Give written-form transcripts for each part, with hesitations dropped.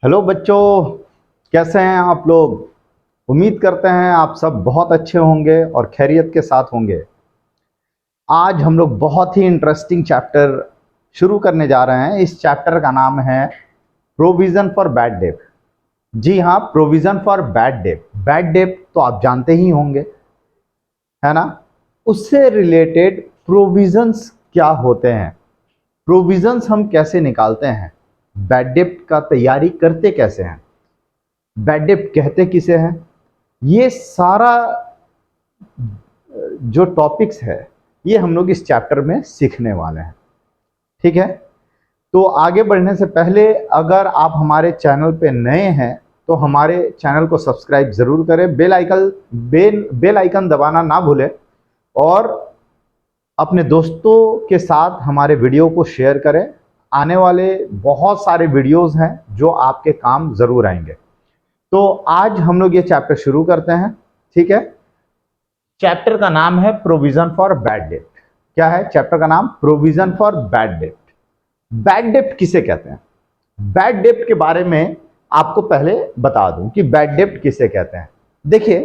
Hello बच्चों, कैसे हैं आप लोग। उम्मीद करते हैं आप सब बहुत अच्छे होंगे और खैरियत के साथ होंगे। आज हम लोग बहुत ही इंटरेस्टिंग चैप्टर शुरू करने जा रहे हैं। इस चैप्टर का नाम है प्रोविज़न फॉर बैड डेट। जी हाँ, provision for bad date. Bad debt तो आप जानते ही होंगे, है ना। उससे रिलेटेड प्रोविज़न्स क्या होते हैं, प्रोविज़न्स हम कैसे निकालते हैं, बैड डेट का तैयारी करते कैसे हैं, बैड डेट कहते किसे हैं, ये सारा जो टॉपिक्स है ये हम लोग इस चैप्टर में सीखने वाले हैं। ठीक है, तो आगे बढ़ने से पहले अगर आप हमारे चैनल पे नए हैं तो हमारे चैनल को सब्सक्राइब ज़रूर करें, बेल आइकन दबाना ना भूलें और अपने दोस्तों के साथ हमारे वीडियो को शेयर करें। आने वाले बहुत सारे वीडियोस हैं जो आपके काम ज़रूर आएंगे। तो आज हम लोग ये चैप्टर शुरू करते हैं। ठीक है, चैप्टर का नाम है प्रोविजन फॉर बैड डेट। क्या है चैप्टर का नाम? Provision for bad date. Bad debt किसे कहते हैं? बैड डेट के बारे में आपको पहले बता दूं कि बैड डेट किसे कहते हैं। देखिए,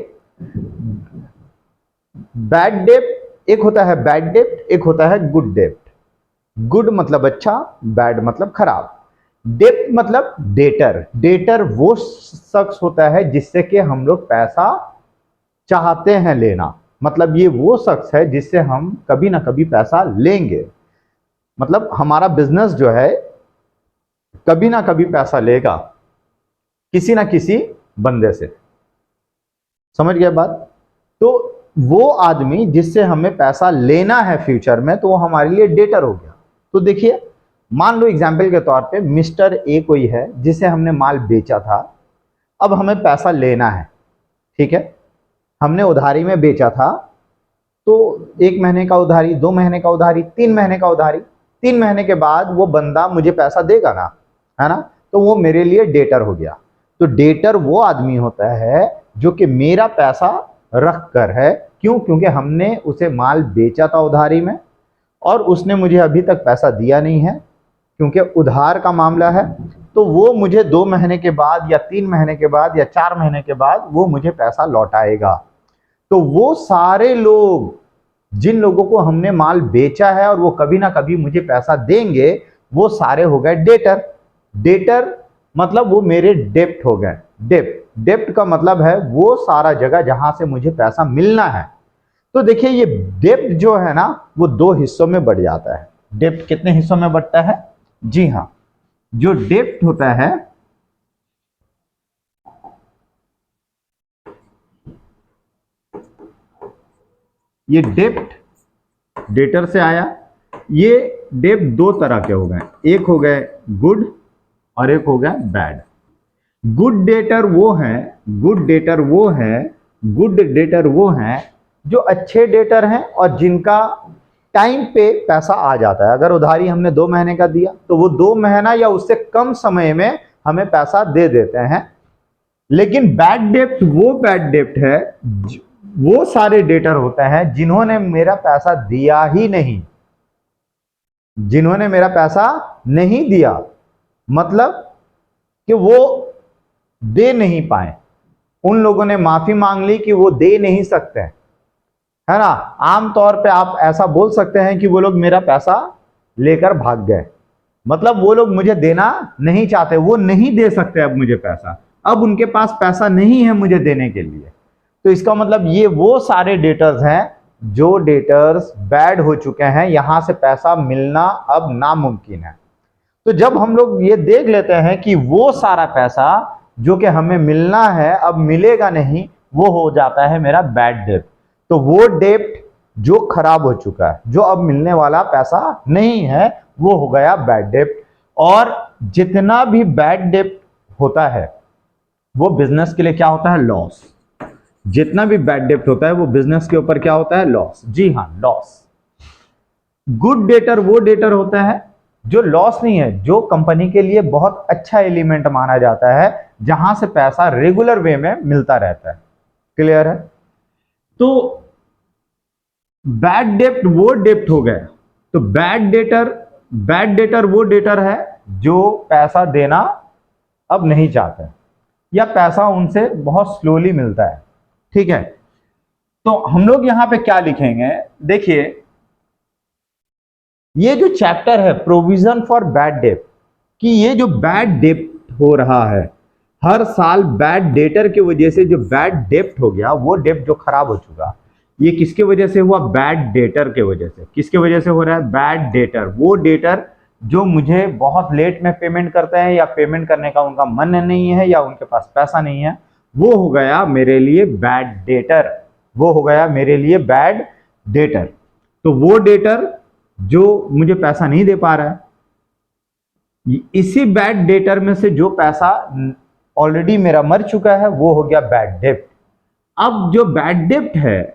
बैड डेट एक होता है बैड डेट, एक होता है गुड डेट। गुड मतलब अच्छा, बैड मतलब खराब। डेट मतलब डेटर। डेटर वो शख्स होता है जिससे कि हम लोग पैसा चाहते हैं लेना। मतलब ये वो शख्स है जिससे हम कभी ना कभी पैसा लेंगे। मतलब हमारा बिजनेस जो है कभी ना कभी पैसा लेगा किसी ना किसी बंदे से। समझ गए बात? तो वो आदमी जिससे हमें पैसा लेना है फ्यूचर में, तो वो हमारे लिए डेटर हो गया। तो देखिए, मान लो एग्जाम्पल के तौर पे मिस्टर ए कोई है जिसे हमने माल बेचा था, अब हमें पैसा लेना है। ठीक है, हमने उधारी में बेचा था, तो 1 महीने का उधारी, 2 महीने का उधारी, 3 महीने का उधारी। 3 महीने के बाद वो बंदा मुझे पैसा देगा ना, है ना। तो वो मेरे लिए डेटर हो गया। तो डेटर वो आदमी होता है जो कि मेरा पैसा रख कर है। क्यों? क्योंकि हमने उसे माल बेचा था उधारी में और उसने मुझे अभी तक पैसा दिया नहीं है, क्योंकि उधार का मामला है। तो वो मुझे 2 महीने के बाद या 3 महीने के बाद या 4 महीने के बाद वो मुझे पैसा लौटाएगा। तो वो सारे लोग जिन लोगों को हमने माल बेचा है और वो कभी ना कभी मुझे पैसा देंगे, वो सारे हो गए डेटर। डेटर मतलब वो मेरे डेप्ट हो गए। डेप्ट डेप्ट का मतलब है वो सारा जगह जहां से मुझे पैसा मिलना है। तो देखिए, ये डेप्ट जो है ना वो 2 हिस्सों में बढ़ जाता है। डेप्ट कितने हिस्सों में बढ़ता है? जी हाँ, जो डेप्ट होता है ये डेप्ट डेटर से आया। ये डेप्ट 2 तरह के हो गए, एक हो गए गुड और एक हो गया बैड। गुड डेटर वो है गुड डेटर वो है गुड डेटर वो हैं जो अच्छे डेटर हैं और जिनका टाइम पे पैसा आ जाता है। अगर उधारी हमने 2 महीने का दिया तो वो 2 महीना या उससे कम समय में हमें पैसा दे देते हैं। लेकिन बैड डेप्ट है, वो सारे डेटर होते हैं जिन्होंने मेरा पैसा दिया ही नहीं। जिन्होंने मेरा पैसा नहीं दिया मतलब कि वो दे नहीं पाए, उन लोगों ने माफी मांग ली कि वो दे नहीं सकते, है ना। आमतौर पे आप ऐसा बोल सकते हैं कि वो लोग मेरा पैसा लेकर भाग गए। मतलब वो लोग मुझे देना नहीं चाहते, वो नहीं दे सकते अब मुझे पैसा, अब उनके पास पैसा नहीं है मुझे देने के लिए। तो इसका मतलब ये वो सारे डेटर्स हैं जो डेटर्स बैड हो चुके हैं, यहां से पैसा मिलना अब नामुमकिन है। तो जब हम लोग ये देख लेते हैं कि वो सारा पैसा जो कि हमें मिलना है अब मिलेगा नहीं, वो हो जाता है मेरा बैड डेट। तो वो डेट जो खराब हो चुका है, जो अब मिलने वाला पैसा नहीं है, वो हो गया बैड डेट। और जितना भी बैड डेट होता है वो बिजनेस के लिए क्या होता है? लॉस। जितना भी बैड डेट होता है वो बिजनेस के ऊपर क्या होता है? लॉस। जी हाँ, लॉस। गुड डेटर वो डेटर होता है जो लॉस नहीं है, जो कंपनी के लिए बहुत अच्छा एलिमेंट माना जाता है, जहां से पैसा रेगुलर वे में मिलता रहता है। क्लियर है? तो बैड डेप्ट वो डेप्ट हो गया। तो बैड डेटर वो डेटर है जो पैसा देना अब नहीं चाहते हैं, या पैसा उनसे बहुत स्लोली मिलता है। ठीक है, तो हम लोग यहां पे क्या लिखेंगे, देखिए ये जो चैप्टर है प्रोविजन फॉर बैड डेट, कि ये जो बैड डेट हो रहा है हर साल, बैड डेटर की वजह से जो बैड डेट हो गया, वो डेट जो खराब हो चुका, ये किसके वजह से हुआ, बैड डेटर के वजह से। किसके वजह से हो रहा है, बैड डेटर, वो डेटर जो मुझे बहुत लेट में पेमेंट करते हैं, या पेमेंट करने का उनका मन नहीं है, या उनके पास पैसा नहीं है, वो हो गया मेरे लिए बैड डेटर, वो हो गया मेरे लिए बैड डेटर। तो वो डेटर जो मुझे पैसा नहीं दे पा रहा है, इसी बैड डेटर में से जो पैसा ऑलरेडी मेरा मर चुका है, वो हो गया बैड डेट। अब जो बैड डेट है,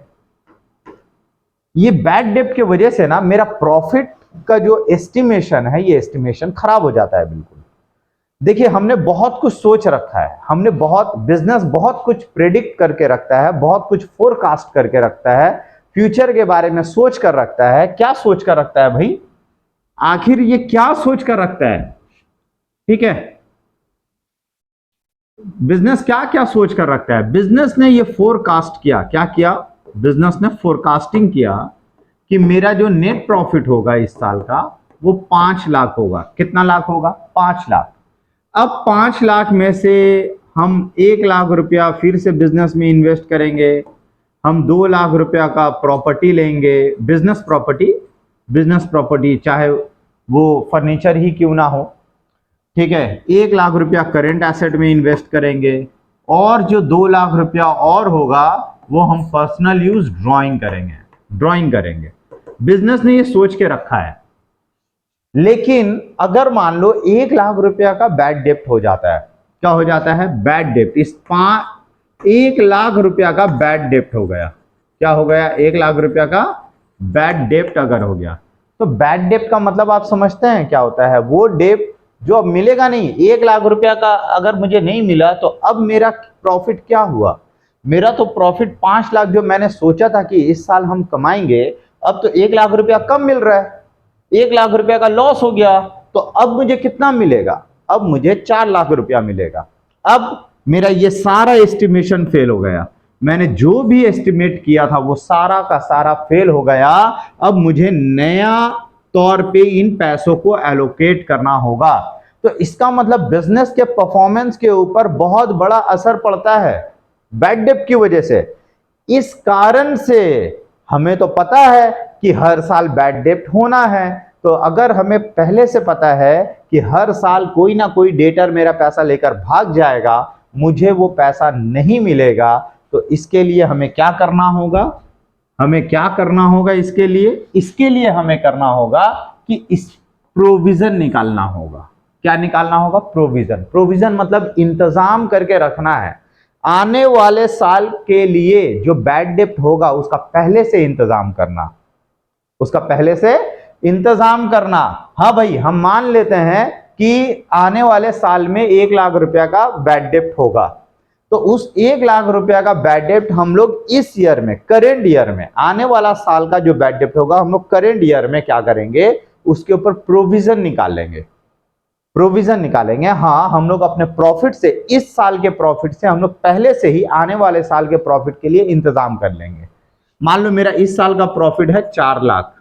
ये बैड डेट की वजह से ना मेरा प्रॉफिट का जो एस्टिमेशन है, ये एस्टिमेशन खराब हो जाता है बिल्कुल। देखिए हमने बहुत कुछ सोच रखा है, हमने बहुत बिजनेस बहुत कुछ प्रेडिक्ट करके रखता है, बहुत कुछ फोरकास्ट करके रखता है, फ्यूचर के बारे में सोच कर रखता है। क्या सोच कर रखता है भाई, आखिर ये क्या सोच कर रखता है, ठीक है, बिजनेस क्या क्या सोच कर रखता है। बिजनेस ने ये फोरकास्ट किया, क्या किया, बिजनेस ने फोरकास्टिंग किया कि मेरा जो नेट प्रॉफिट होगा इस साल का, वो 5 लाख होगा। कितना लाख होगा, 5 लाख। अब 5 लाख में से हम 1 लाख रुपया फिर से बिजनेस में इन्वेस्ट करेंगे, हम 2 लाख रुपया का प्रॉपर्टी लेंगे, बिजनेस प्रॉपर्टी चाहे वो फर्नीचर ही क्यों ना हो, ठीक है। 1 लाख रुपया करेंट एसेट में इन्वेस्ट करेंगे, और जो 2 लाख रुपया और होगा वो हम पर्सनल यूज ड्राइंग करेंगे। बिजनेस ने ये सोच के रखा है। लेकिन अगर मान लो 1 लाख रुपया का बैड डेप्ट हो जाता है, क्या हो जाता है, बैड डेप्ट, 1 लाख रुपया का बैड डेप्ट हो गया, क्या हो गया, 1 लाख रुपया का बैड डेप्ट अगर हो गया, तो बैड डेप्ट का मतलब आप समझते हैं क्या होता है, वो डेप्ट जो अब मिलेगा नहीं। 1 लाख रुपया का अगर मुझे नहीं मिला, तो अब मेरा प्रॉफिट क्या हुआ, मेरा तो प्रॉफिट 5 लाख जो मैंने सोचा था कि इस साल हम कमाएंगे, अब तो 1 लाख रुपया कम मिल रहा है, 1 लाख रुपया का लॉस हो गया। तो अब मुझे कितना मिलेगा, अब मुझे 4 लाख रुपया मिलेगा। अब मेरा ये सारा एस्टिमेशन फेल हो गया, मैंने जो भी एस्टिमेट किया था वो सारा का सारा फेल हो गया। अब मुझे नया तौर पे इन पैसों को एलोकेट करना होगा। तो इसका मतलब बिजनेस के परफॉर्मेंस के ऊपर बहुत बड़ा असर पड़ता है बैड डेट की वजह से। इस कारण से हमें तो पता है कि हर साल बैड डेट होना है, तो अगर हमें पहले से पता है कि हर साल कोई ना कोई डेटर मेरा पैसा लेकर भाग जाएगा, मुझे वो पैसा नहीं मिलेगा, तो इसके लिए हमें क्या करना होगा, इसके लिए हमें करना होगा कि इस प्रोविजन निकालना होगा। क्या निकालना होगा, प्रोविजन मतलब इंतजाम करके रखना है। आने वाले साल के लिए जो बैड डेट होगा उसका पहले से इंतजाम करना। हाँ भाई, हम मान लेते हैं कि आने वाले साल में 1 लाख रुपया का बैड डेट होगा, तो उस 1 लाख रुपया का बैड डेट हम लोग इस ईयर में, करेंट ईयर में, आने वाला साल का जो बैड डेट होगा हम लोग करेंट ईयर में क्या करेंगे, उसके ऊपर प्रोविजन निकालेंगे। हाँ, हम लोग अपने प्रॉफिट से, इस साल के प्रॉफिट से हम लोग पहले से ही आने वाले साल के प्रॉफिट के लिए इंतजाम कर लेंगे। मान लो मेरा इस साल का प्रॉफिट है 4 लाख,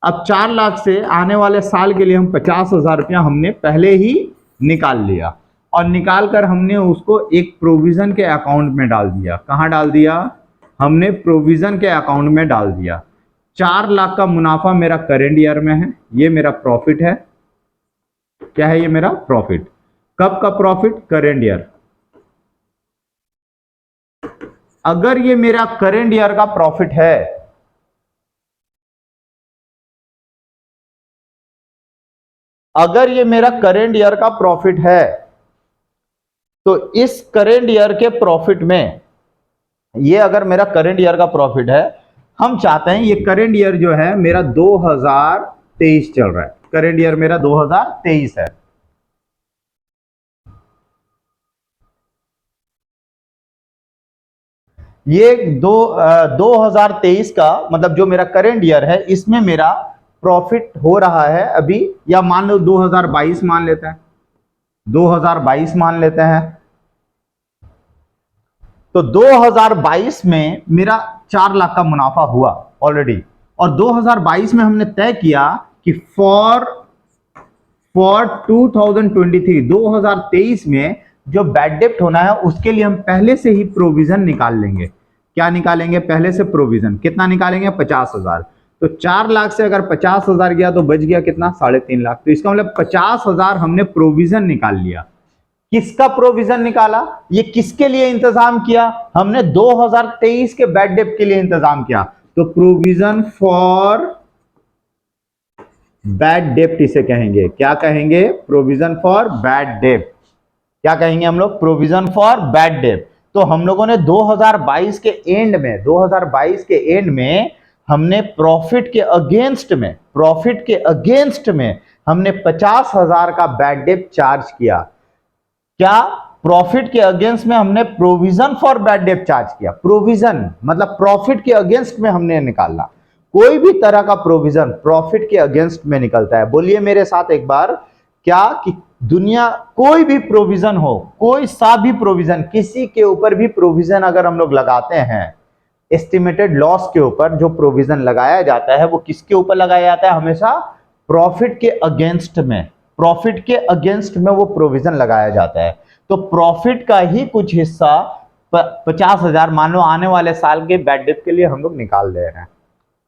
अब 4 लाख से आने वाले साल के लिए हम 50,000 रुपया हमने पहले ही निकाल लिया, और निकाल कर हमने उसको एक प्रोविजन के अकाउंट में डाल दिया। कहाँ डाल दिया, हमने प्रोविजन के अकाउंट में डाल दिया। 4 लाख का मुनाफा मेरा करेंट ईयर में है, ये मेरा प्रॉफिट है। क्या है ये मेरा प्रॉफिट, कब का प्रॉफिट, करेंट ईयर। अगर ये मेरा करेंट ईयर का प्रॉफिट है, तो इस करेंट ईयर के प्रॉफिट में, ये अगर मेरा करेंट ईयर का प्रॉफिट है, हम चाहते हैं ये करेंट ईयर जो है मेरा 2023 चल रहा है, करेंट ईयर मेरा 2023 है। ये 2023 का मतलब जो मेरा करेंट ईयर है, इसमें मेरा प्रॉफिट हो रहा है अभी, या मान लो 2022 मान लेते हैं, 2022 मान लेते हैं। तो 2022 में मेरा 4 लाख का मुनाफा हुआ ऑलरेडी, और 2022 में हमने तय किया कि फॉर 2023 में जो बैड डेप्ट होना है उसके लिए हम पहले से ही प्रोविजन निकाल लेंगे। क्या निकालेंगे? पहले से प्रोविजन। कितना निकालेंगे? 50,000। तो 4 लाख से अगर 50,000 गया तो बच गया कितना? 3.5 लाख। तो इसका मतलब 50,000 हमने प्रोविजन निकाल लिया। किसका प्रोविजन निकाला? ये किसके लिए इंतजाम किया? हमने 2023 के बैड डेप्ट के लिए इंतजाम किया। तो प्रोविजन फॉर बैड डेप्ट इसे कहेंगे। क्या कहेंगे? प्रोविजन फॉर बैड डेप्ट। क्या कहेंगे हम लोग? प्रोविजन फॉर बैड डेप्ट। तो हम लोगों ने 2022 के एंड में हमने प्रॉफिट के अगेंस्ट में हमने 50,000 का बैड डेप्ट चार्ज किया। क्या? प्रॉफिट के अगेंस्ट में हमने प्रोविजन फॉर बैड डेप्ट चार्ज किया। प्रोविजन मतलब प्रॉफिट के अगेंस्ट में हमने निकाला। कोई भी तरह का प्रोविजन प्रॉफिट के अगेंस्ट में निकलता है। बोलिए मेरे साथ एक बार, क्या कि दुनिया कोई भी प्रोविजन हो, कोई सा भी प्रोविजन, किसी के ऊपर भी प्रोविजन अगर हम लोग लगाते हैं, एस्टिमेटेड लॉस के ऊपर जो प्रोविजन लगाया जाता है वो किसके ऊपर लगाया जाता है? हमेशा प्रॉफिट के अगेंस्ट में वो प्रोविजन लगाया जाता है। तो प्रॉफिट का ही कुछ हिस्सा 50,000 मान लो आने वाले साल के बैड डेप्ट के लिए हम लोग निकाल दे रहे हैं।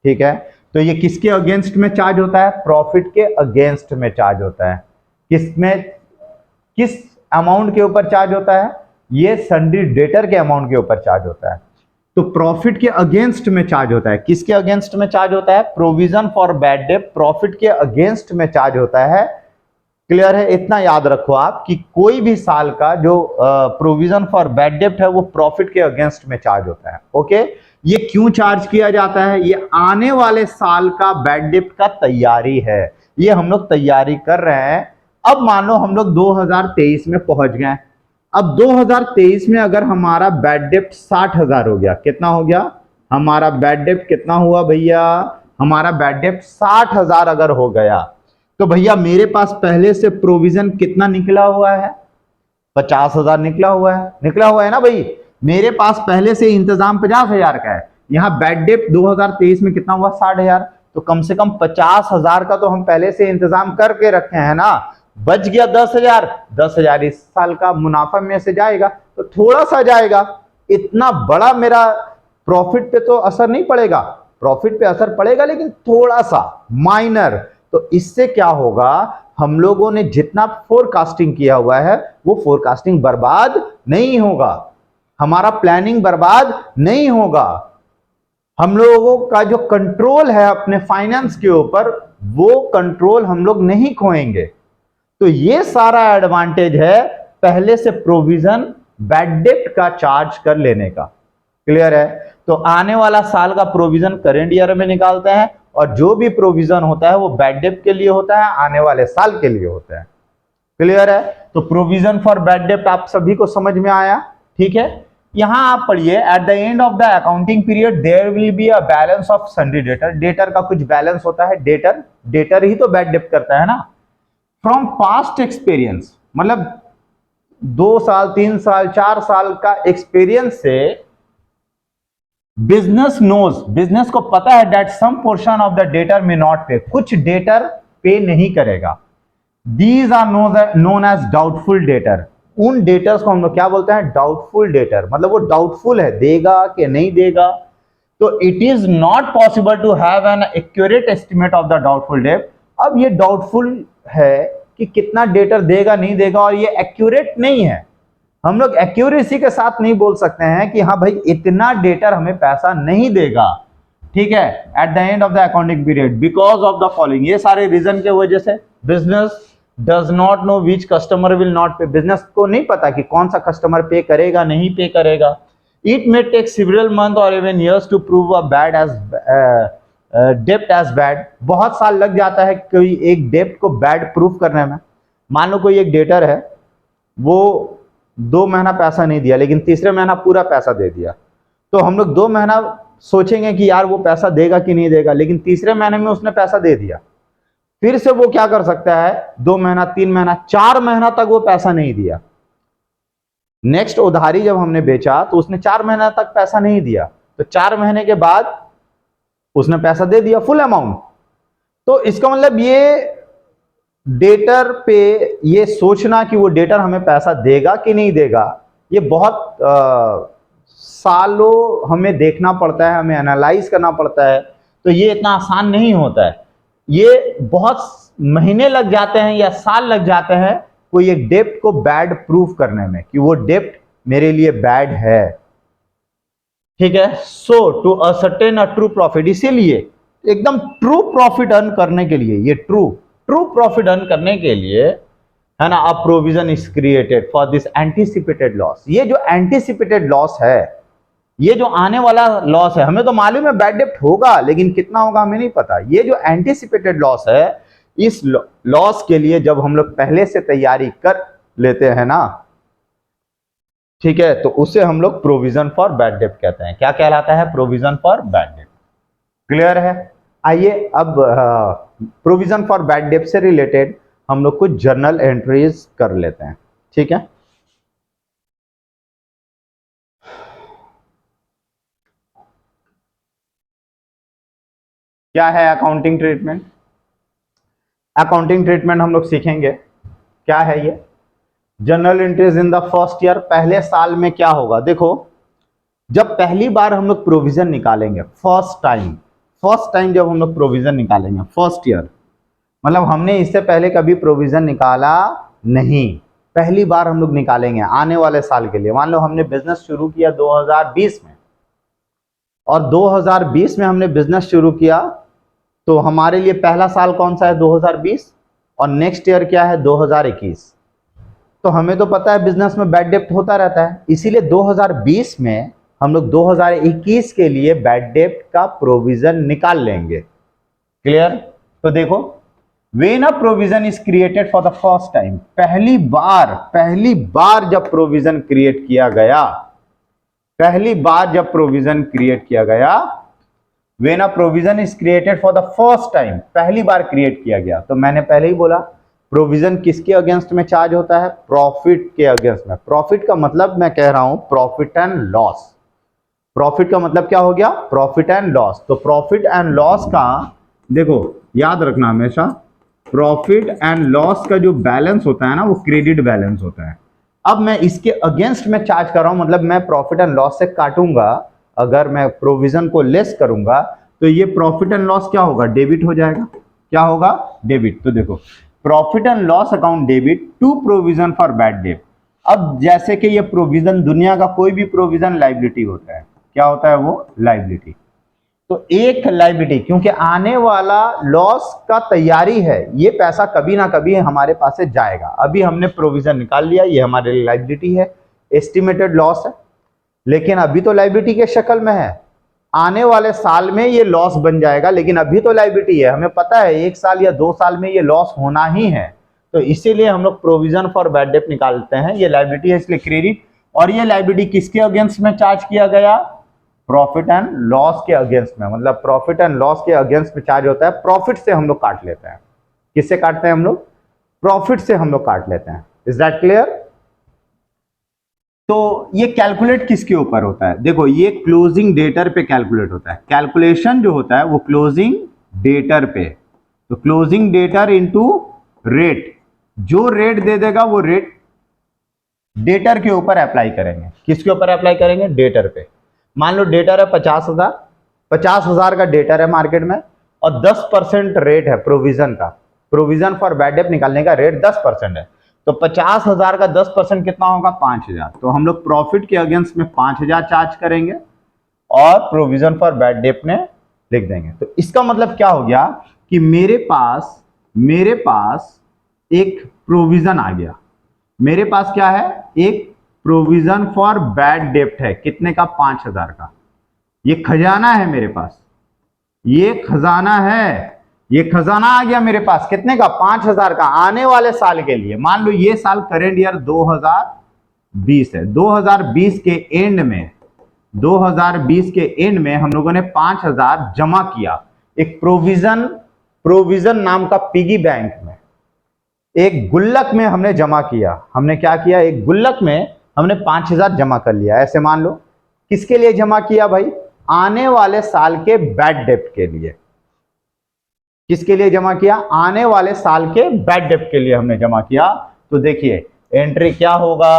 ठीक है, तो ये किसके अगेंस्ट में चार्ज होता है? प्रॉफिट के अगेंस्ट में चार्ज होता है। किस अमाउंट के ऊपर चार्ज होता है? ये सन्ड्री डेटर के अमाउंट के ऊपर चार्ज होता है। तो प्रॉफिट के अगेंस्ट में चार्ज होता है। किसके अगेंस्ट में चार्ज होता है? प्रोविजन फॉर बैड डेप्ट प्रॉफिट के अगेंस्ट में चार्ज होता है। क्लियर है? इतना याद रखो आप कि कोई भी साल का जो प्रोविजन फॉर बैड डेप्ट है वो प्रॉफिट के अगेंस्ट में चार्ज होता है। ओके, ये क्यों चार्ज किया जाता है? ये आने वाले साल का बैड डेप्ट का तैयारी है। ये हम लोग तैयारी कर रहे हैं। अब मान लो हम लोग 2023 में पहुंच गए। अब 2023 में अगर हमारा बैड डेप्ट 60,000 हो गया, कितना हो गया? हमारा बैड डेप्ट कितना हुआ भैया? हमारा बैड डेप्ट 60,000 अगर हो गया तो भैया मेरे पास पहले से प्रोविजन कितना निकला हुआ है? 50,000 निकला हुआ है ना भाई। मेरे पास पहले से इंतजाम 50,000 का है। यहाँ बैड डेप्ट 2023 में कितना हुआ? 60,000। तो कम से कम 50,000 का तो हम पहले से इंतजाम करके रखे हैं ना। बच गया 10,000 इस साल का मुनाफा में से जाएगा, तो थोड़ा सा जाएगा। इतना बड़ा मेरा प्रॉफिट पे तो असर नहीं पड़ेगा। प्रॉफिट पे असर पड़ेगा लेकिन थोड़ा सा, माइनर। तो इससे क्या होगा? हम लोगों ने जितना फोरकास्टिंग किया हुआ है वो फोरकास्टिंग बर्बाद नहीं होगा, हमारा प्लानिंग बर्बाद नहीं होगा। हम लोगों का जो कंट्रोल है अपने फाइनेंस के ऊपर, वो कंट्रोल हम लोग नहीं खोएंगे। तो ये सारा एडवांटेज है पहले से प्रोविजन बैड डेप्ट का चार्ज कर लेने का। क्लियर है? तो आने वाला साल का प्रोविजन करेंट ईयर में निकालते हैं, और जो भी प्रोविजन होता है वो बैड डेप्ट के लिए होता है, आने वाले साल के लिए होता है। क्लियर है? तो प्रोविजन फॉर बैड डेप्ट आप सभी को समझ में आया? ठीक है, यहां आप पढ़िए, at the end of the accounting period there will be a balance of sundry debtor. Debtor का कुछ बैलेंस होता है। डेटर ही तो बैड डेप्ट करता है ना। फ्रॉम पास्ट एक्सपीरियंस, मतलब 2 साल 3 साल 4 साल का एक्सपीरियंस से बिजनेस को पता है that some portion of the debtor may not pay, कुछ डेटर पे नहीं करेगा। These are known as doubtful debtor. उन डेटर्स को हम लोग क्या बोलते हैं? Doubtful debtor. मतलब वो डाउटफुल है, देगा कि नहीं देगा। तो it is not possible to have an accurate estimate of the doubtful debt. अब ये डाउटफुल है कि कितना डेटर देगा नहीं देगा, और ये एक्यूरेट नहीं है। हम लोग एक्यूरेसी के साथ नहीं बोल सकते हैं कि हाँ भाई इतना डेटर हमें पैसा नहीं देगा। ठीक है, eight the end of the accounting period because of the following, ये सारे रीजन के वजह से business does not know which customer will not पे। बिजनेस को नहीं पता कि कौन सा कस्टमर पे करेगा नहीं पे करेगा। It may take several month और even years to prove a bad as डेप्ट एज बैड। बहुत साल लग जाता है कोई एक डेप्ट को बैड प्रूफ करने में। मान लो कोई एक डेटर है, वो 2 महीना पैसा नहीं दिया लेकिन तीसरे महीना पूरा पैसा दे दिया, तो हम लोग 2 महीना सोचेंगे कि यार वो पैसा देगा कि नहीं देगा, लेकिन तीसरे महीने में उसने पैसा दे दिया। फिर से वो क्या कर सकता है, 2 महीना, 3 महीना, 4 महीना तक वो पैसा नहीं दिया। नेक्स्ट उधारी जब हमने बेचा तो उसने 4 महीना तक पैसा नहीं दिया, तो 4 महीने के बाद उसने पैसा दे दिया फुल अमाउंट। तो इसका मतलब ये डेटर पे ये सोचना कि वो डेटर हमें पैसा देगा कि नहीं देगा, ये बहुत सालों हमें देखना पड़ता है, हमें एनालाइज करना पड़ता है। तो ये इतना आसान नहीं होता है, ये बहुत महीने लग जाते हैं या साल लग जाते हैं कोई एक डेप्ट को बैड प्रूफ करने में कि वो डेप्ट मेरे लिए बैड है। ठीक है, so to ascertain a true profit, इसीलिए एकदम ट्रू प्रॉफिट अर्न करने के लिए, ये ट्रू प्रॉफिट अर्न करने के लिए है ना, a provision is created for this anticipated loss. ये जो एंटीसिपेटेड लॉस है, ये जो आने वाला लॉस है, हमें तो मालूम है बैड डेप्ट होगा, लेकिन कितना होगा हमें नहीं पता। ये जो एंटीसिपेटेड लॉस है, इस लॉस के लिए जब हम लोग पहले से तैयारी कर लेते हैं ना, ठीक है, तो उसे हम लोग प्रोविजन फॉर बैड डेप्ट कहते हैं। क्या कहलाता है? प्रोविजन फॉर बैड डेप्ट। क्लियर है? आइए अब प्रोविजन फॉर बैड डेप्ट से रिलेटेड हम लोग कुछ जर्नल एंट्रीज कर लेते हैं। ठीक है, क्या है अकाउंटिंग ट्रीटमेंट? अकाउंटिंग ट्रीटमेंट हम लोग सीखेंगे क्या है ये। Journal entries in the first year, पहले साल में क्या होगा? देखो, जब पहली बार हम लोग प्रोविजन निकालेंगे, फर्स्ट टाइम जब हम लोग प्रोविजन निकालेंगे, फर्स्ट ईयर, मतलब हमने इससे पहले कभी प्रोविजन निकाला नहीं, पहली बार हम लोग निकालेंगे आने वाले साल के लिए। मान लो हमने बिजनेस शुरू किया 2020 में, और 2020 में हमने बिजनेस शुरू किया, तो हमारे लिए पहला साल कौन सा है? 2020, और नेक्स्ट ईयर क्या है? 2021। तो हमें तो पता है बिजनेस में बैड डेप्ट होता रहता है, इसीलिए 2020 में हम लोग 2021 के लिए बैड डेप्ट का प्रोविजन निकाल लेंगे। क्लियर? तो देखो, when a provision is created for the first time, पहली बार जब प्रोविजन क्रिएट किया गया, पहली बार जब प्रोविजन क्रिएट किया गया, when a provision is created for the first time, पहली बार क्रिएट किया गया, तो मैंने पहले ही बोला प्रोविजन किसके अगेंस्ट में चार्ज होता है? प्रॉफिट के अगेंस्ट में। प्रॉफिट का मतलब मैं कह रहा हूं प्रॉफिट एंड लॉस। प्रॉफिट का मतलब क्या हो गया? Profit and loss. तो प्रॉफिट एंड लॉस का देखो याद रखना हमेशा, प्रॉफिट एंड लॉस का जो बैलेंस होता है ना, वो क्रेडिट बैलेंस होता है। अब मैं इसके अगेंस्ट में चार्ज कर रहा हूं, मतलब मैं प्रॉफिट एंड लॉस से काटूंगा, अगर मैं प्रोविजन को लेस करूंगा तो ये प्रॉफिट एंड लॉस क्या होगा? डेबिट हो जाएगा। क्या होगा? डेबिट। तो देखो, profit and loss account debit to provision for bad डेप्ट। अब जैसे कि ये प्रोविजन, दुनिया का कोई भी प्रोविजन लायबिलिटी होता है। क्या होता है वो? लायबिलिटी। तो एक लायबिलिटी, क्योंकि आने वाला लॉस का तैयारी है, ये पैसा कभी ना कभी हमारे पास से जाएगा। अभी हमने प्रोविजन निकाल लिया, ये हमारे लिए लायबिलिटी है, एस्टिमेटेड लॉस है, लेकिन अभी तो लायबिलिटी के शक्ल में है। आने वाले साल में ये लॉस बन जाएगा, लेकिन अभी तो लायबिलिटी है, हमें पता है 1 साल या 2 साल में ये लॉस होना ही है। तो इसीलिए हम लोग प्रोविजन फॉर बैड डेप्ट निकालते हैं। ये लायबिलिटी है, इसलिए क्रेडिट। और ये लायबिलिटी किसके अगेंस्ट में चार्ज किया गया? प्रॉफिट एंड लॉस के अगेंस्ट में। मतलब प्रॉफिट एंड लॉस के अगेंस्ट में चार्ज होता है, प्रॉफिट से हम लोग काट लेते हैं। किससे काटते हैं हम लोग? प्रॉफिट से हम लोग काट लेते हैं। Is that clear? तो ये कैलकुलेट किसके ऊपर होता है? देखो, ये क्लोजिंग डेटर पे कैलकुलेट होता है। कैलकुलेशन जो होता है वो क्लोजिंग डेटर पे। तो क्लोजिंग डेटर इनटू रेट, जो रेट दे देगा वो रेट डेटर के ऊपर अप्लाई करेंगे। किसके ऊपर अप्लाई करेंगे? डेटर पे। मान लो डेटर है 50,000, 50,000 का डेटर है मार्केट में, और 10% रेट है प्रोविजन का। प्रोविजन फॉर बैड डेप्ट निकालने का रेट 10% है, तो 50,000 का 10% कितना होगा? 5,000। तो हम लोग प्रॉफिट के अगेंस्ट में 5,000 चार्ज करेंगे और प्रोविजन फॉर बैड डेप्ट में लिख देंगे। तो इसका मतलब क्या हो गया कि मेरे पास एक प्रोविजन आ गया। मेरे पास क्या है? एक प्रोविजन फॉर बैड डेप्ट है। कितने का? 5,000 का। ये खजाना है मेरे पास, ये खजाना है, ये खजाना आ गया मेरे पास। कितने का? 5,000 का, आने वाले साल के लिए। मान लो ये साल करेंट ईयर 2020 है, 2020 के एंड में, 2020 के एंड में हम लोगों ने 5,000 जमा किया, एक प्रोविजन प्रोविजन नाम का पिगी बैंक में, एक गुल्लक में हमने जमा किया। हमने क्या किया, एक गुल्लक में हमने 5,000 जमा कर लिया। ऐसे मान लो, किसके लिए जमा किया भाई, आने वाले साल के बैड डेब्ट के लिए। किसके लिए जमा किया, आने वाले साल के बैड डेब्ट के लिए हमने जमा किया। तो देखिए एंट्री क्या होगा,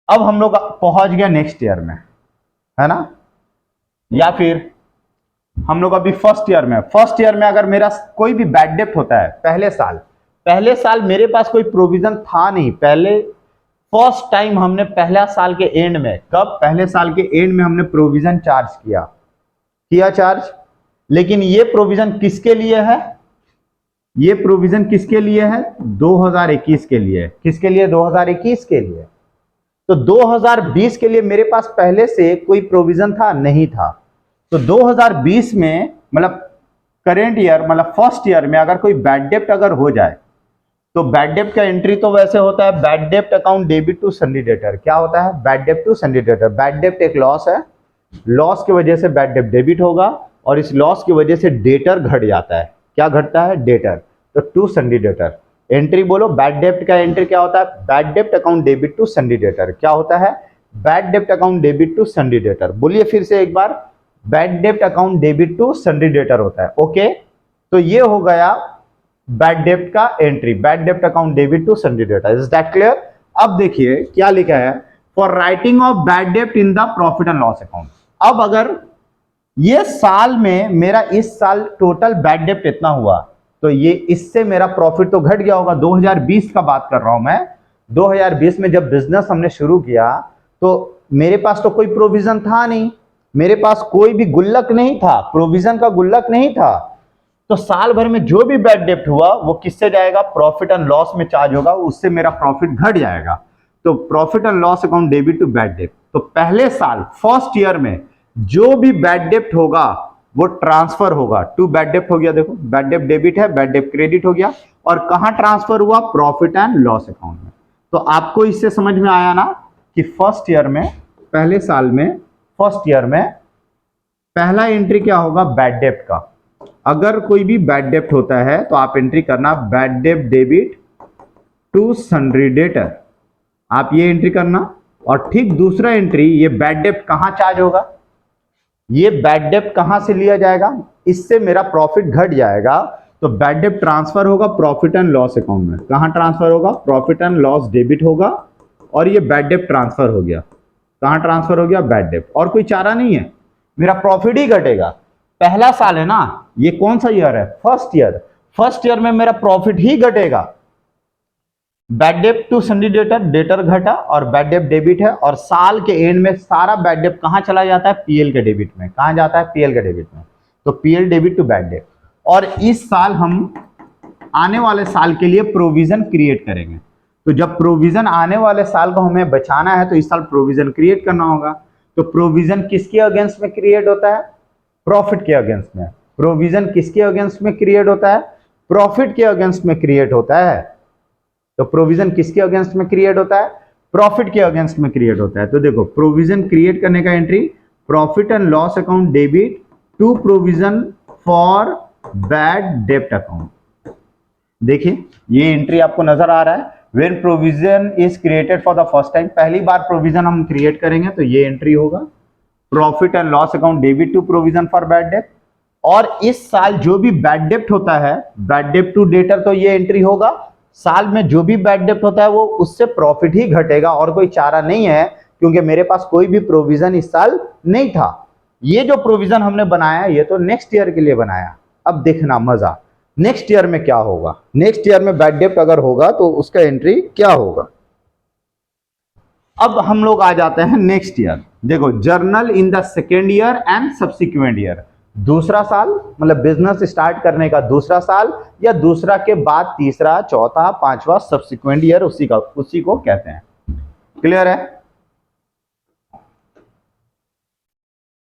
अब हम लोग पहुंच गया नेक्स्ट ईयर में, है ना, या फिर हम लोग अभी फर्स्ट ईयर में। फर्स्ट ईयर में अगर मेरा कोई भी बैड डेब्ट होता है पहले साल मेरे पास कोई प्रोविजन था नहीं, पहले फर्स्ट टाइम हमने पहला साल के एंड में, कब, पहले साल के एंड में हमने प्रोविजन चार्ज किया चार्ज। लेकिन ये प्रोविजन किसके लिए है, ये प्रोविजन किसके लिए है, 2021 के लिए। किसके लिए, 2021 के लिए। तो 2020 के लिए मेरे पास पहले से कोई प्रोविजन था नहीं था। तो 2020 में मतलब करेंट ईयर मतलब फर्स्ट ईयर में अगर कोई बैड डेब्ट अगर हो जाए तो बैड डेब्ट का एंट्री तो वैसे होता है बैड डेब्ट account debit to sundry debtor. क्या होता है, बैड डेब्ट टू सन्डी डेटर। बैड डेब्ट एक लॉस है, लॉस की वजह से बैड डेब्ट डेबिट होगा और इस लॉस की वजह से डेटर घट जाता है। क्या घटता है, डेटर। तो टू सन्डी डेटर एंट्री बोलो, बैड डेब्ट का एंट्री क्या होता है, बैड डेब्ट account debit to sundry debtor. क्या होता है, बैड डेब्ट account debit to sundry debtor. बोलिए फिर से एक बार, बैड डेब्ट account debit to sundry debtor होता है। ओके, तो ये हो गया बैड डेब्ट का एंट्री, बैड डेब्ट account debit to sundry debtor. Is that clear. अब देखिए क्या लिखा है, फॉर राइटिंग ऑफ बैड डेब्ट in the profit and loss account. अब अगर ये साल में मेरा इस साल टोटल बैड डेब्ट इतना हुआ तो ये इससे मेरा प्रॉफिट तो घट गया होगा। 2020 का बात कर रहा हूं मैं। 2020 में जब बिजनेस हमने शुरू किया तो मेरे पास तो कोई प्रोविजन था नहीं, मेरे पास कोई भी गुल्लक नहीं था, प्रोविजन का गुल्लक नहीं था। तो साल भर में जो भी बैड डेब्ट हुआ वो किससे जाएगा, प्रॉफिट एंड लॉस में चार्ज होगा, उससे मेरा प्रॉफिट घट जाएगा। तो profit and loss account debit to bad डेब्ट। तो पहले साल फर्स्ट ईयर में जो भी बैड डेब्ट होगा वो ट्रांसफर होगा टू बैड डेब्ट। हो गया, देखो बैड डेब्ट डेबिट है, बैड डेब्ट क्रेडिट हो गया, और कहां ट्रांसफर हुआ, प्रॉफिट एंड लॉस अकाउंट में। तो आपको इससे समझ में आया ना कि फर्स्ट ईयर में, पहले साल में फर्स्ट ईयर में पहला एंट्री क्या होगा, बैड डेब्ट का। अगर कोई भी बैड डेब्ट होता है तो आप एंट्री करना बैड डेब्ट डेबिट टू सन्ड्री डेटर, आप ये एंट्री करना। और ठीक दूसरा एंट्री, ये बैड डेब्ट कहां चार्ज होगा, ये बैड डेब्ट कहां से लिया जाएगा, इससे मेरा प्रॉफिट घट जाएगा। तो बैड डेब्ट ट्रांसफर होगा प्रॉफिट एंड लॉस अकाउंट में। कहां ट्रांसफर होगा, प्रॉफिट एंड लॉस डेबिट होगा, और ये बैड डेब्ट ट्रांसफर हो गया। कहां ट्रांसफर हो गया, बैड डेब्ट। और कोई चारा नहीं है, मेरा प्रॉफिट ही घटेगा। पहला साल है ना, ये कौन सा ईयर है, फर्स्ट ईयर। फर्स्ट ईयर में मेरा प्रॉफिट ही घटेगा। बैड डेब्ट टू सन्डी डेटर, डेटर घटा और बैड डेब्ट डेबिट है, और साल के एंड में सारा बैड डेब्ट कहां चला जाता है, पीएल के डेबिट में। कहां जाता है, पीएल के डेबिट में। तो पीएल डेबिट टू बैड डेब्ट। और इस साल हम आने वाले साल के लिए प्रोविजन क्रिएट करेंगे। तो जब प्रोविजन आने वाले साल को हमें बचाना है तो इस साल प्रोविजन क्रिएट करना होगा। तो प्रोविजन किसके अगेंस्ट में क्रिएट होता है, प्रॉफिट के अगेंस्ट में। प्रोविजन किसके अगेंस्ट में क्रिएट होता है, प्रॉफिट के अगेंस्ट में क्रिएट होता है। तो प्रोविजन किसके अगेंस्ट में क्रिएट होता है, प्रॉफिट के अगेंस्ट में क्रिएट होता है। तो देखो प्रोविजन क्रिएट करने का entry, profit and loss account debit to provision for bad डेब्ट अकाउंट। देखिए ये एंट्री आपको नजर आ रहा है, when provision is created for the first time. पहली बार प्रोविजन हम क्रिएट करेंगे तो ये एंट्री होगा, profit and loss account debit to provision for bad डेब्ट। और इस साल जो भी बैड डेब्ट होता है, बैड डेब्ट टू डेटर, तो ये एंट्री होगा। साल में जो भी बैड डेब्ट होता है वो उससे प्रॉफिट ही घटेगा, और कोई चारा नहीं है, क्योंकि मेरे पास कोई भी प्रोविजन इस साल नहीं था। ये जो प्रोविजन हमने बनाया ये तो नेक्स्ट ईयर के लिए बनाया। अब देखना मजा, नेक्स्ट ईयर में क्या होगा। नेक्स्ट ईयर में बैड डेब्ट अगर होगा तो उसका एंट्री क्या होगा। अब हम लोग आ जाते हैं नेक्स्ट ईयर। देखो journal in the second year and subsequent year. दूसरा साल मतलब बिजनेस स्टार्ट करने का दूसरा साल, या दूसरा के बाद तीसरा, चौथा, पांचवा, सब्सिक्वेंट ईयर उसी को कहते हैं। क्लियर है।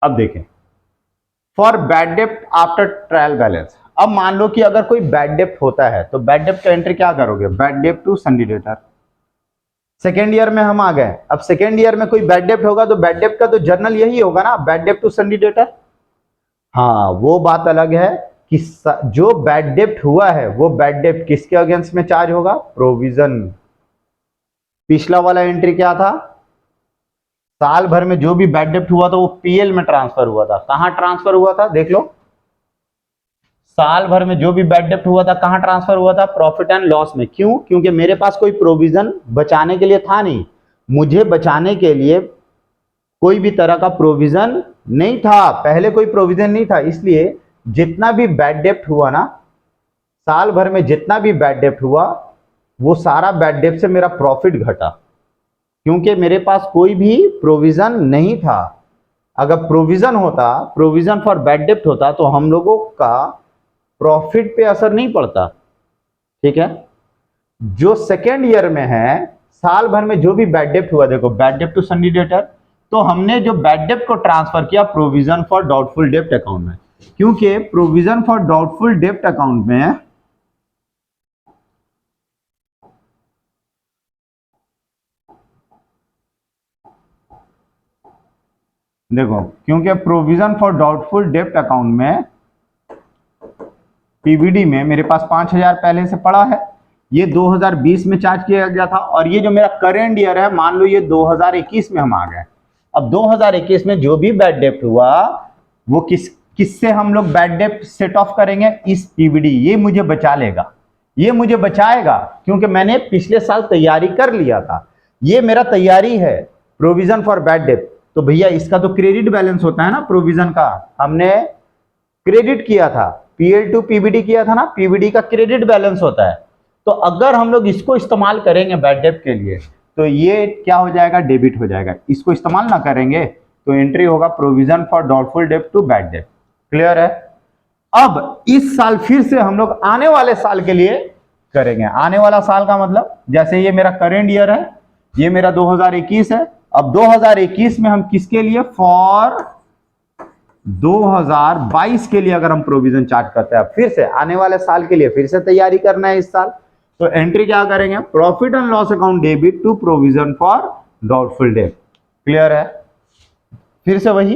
अब देखें, फॉर बैड डेब्ट आफ्टर ट्रायल बैलेंस। अब मान लो कि अगर कोई बैड डेब्ट होता है तो बैड डेब्ट का एंट्री क्या करोगे, बैड डेब्ट to sundry debtor. Second year में हम आ गए। अब सेकेंड ईयर में कोई बैड डेब्ट होगा तो बैड डेब्ट का तो जर्नल यही होगा ना, बैड डेब्ट टू सन्डी डेटर। हाँ वो बात अलग है जो बैड डेप्ट हुआ है वो बैड डेप्ट किसके अगेंस्ट में चार्ज होगा? प्रोविजन। पिछला वाला एंट्री क्या था? साल भर में जो भी बैड डेप्ट हुआ था वो पीएल में ट्रांसफर हुआ था। कहां ट्रांसफर हुआ था? देख लो, साल भर में जो भी बैड डेप्ट हुआ था कहां ट्रांसफर हुआ था? प्रॉफिट एंड लॉस में। क्यों? क्योंकि मेरे पास कोई प्रोविजन बचाने के लिए था नहीं। मुझे बचाने के लिए कोई भी तरह का प्रोविजन नहीं था, पहले कोई प्रोविजन नहीं था, इसलिए जितना भी बैड डेप्ट हुआ ना, साल भर में जितना भी बैड डेप्ट हुआ वो सारा बैड डेप्ट से मेरा प्रॉफिट घटा, क्योंकि मेरे पास कोई भी प्रोविजन नहीं था। अगर प्रोविजन होता, प्रोविजन फॉर बैड डेप्ट होता, तो हम लोगों का प्रॉफिट पे असर नहीं पड़ता। ठीक है। जो सेकेंड ईयर में है, साल भर में जो भी बैड डेप्ट हुआ, देखो बैड डेप्ट टू सन्नी डेटर, तो हमने जो बैड डेप्ट को ट्रांसफर किया प्रोविजन फॉर डाउटफुल डेप्ट अकाउंट में, क्योंकि प्रोविजन फॉर डाउटफुल डेप्ट अकाउंट में देखो, क्योंकि प्रोविजन फॉर डाउटफुल डेप्ट अकाउंट में पीवीडी में मेरे पास 5,000 पहले से पड़ा है, ये 2020 में चार्ज किया गया था, और ये जो मेरा करेंट ईयर है, मान लो ये 2021 में हम आ गए। अब 2021 में जो भी बैड डेप्ट हुआ वो किससे हम लोग बैड डेप्ट सेट ऑफ करेंगे? इस पीवीडी। ये मुझे बचा लेगा, ये मुझे बचाएगा, क्योंकि मैंने पिछले साल तैयारी कर लिया था। ये मेरा तैयारी है प्रोविजन फॉर बैड डेप्ट। तो भैया इसका तो क्रेडिट बैलेंस होता है ना, प्रोविजन का हमने क्रेडिट किया था, पीएल टू पीवीडी किया था ना, पीवीडी का क्रेडिट बैलेंस होता है। तो अगर हम लोग इसको इस्तेमाल करेंगे बैड डेप्ट के लिए, तो ये क्या हो जाएगा? डेबिट हो जाएगा। इसको इस्तेमाल ना करेंगे तो एंट्री होगा provision for doubtful dept to bad डेप्ट। क्लियर है? अब इस साल फिर से हम लोग आने वाले साल के लिए करेंगे। आने वाला साल का मतलब, जैसे ये मेरा करेंट ईयर है, ये मेरा 2021 है। अब 2021 में हम किसके लिए? फॉर 2022 के लिए अगर हम प्रोविजन चार्ज करते हैं, फिर से आने वाले साल के लिए फिर से तैयारी करना है इस साल, तो एंट्री क्या करेंगे? Profit and loss account debit to provision for doubtful debt. Clear है? फिर से वही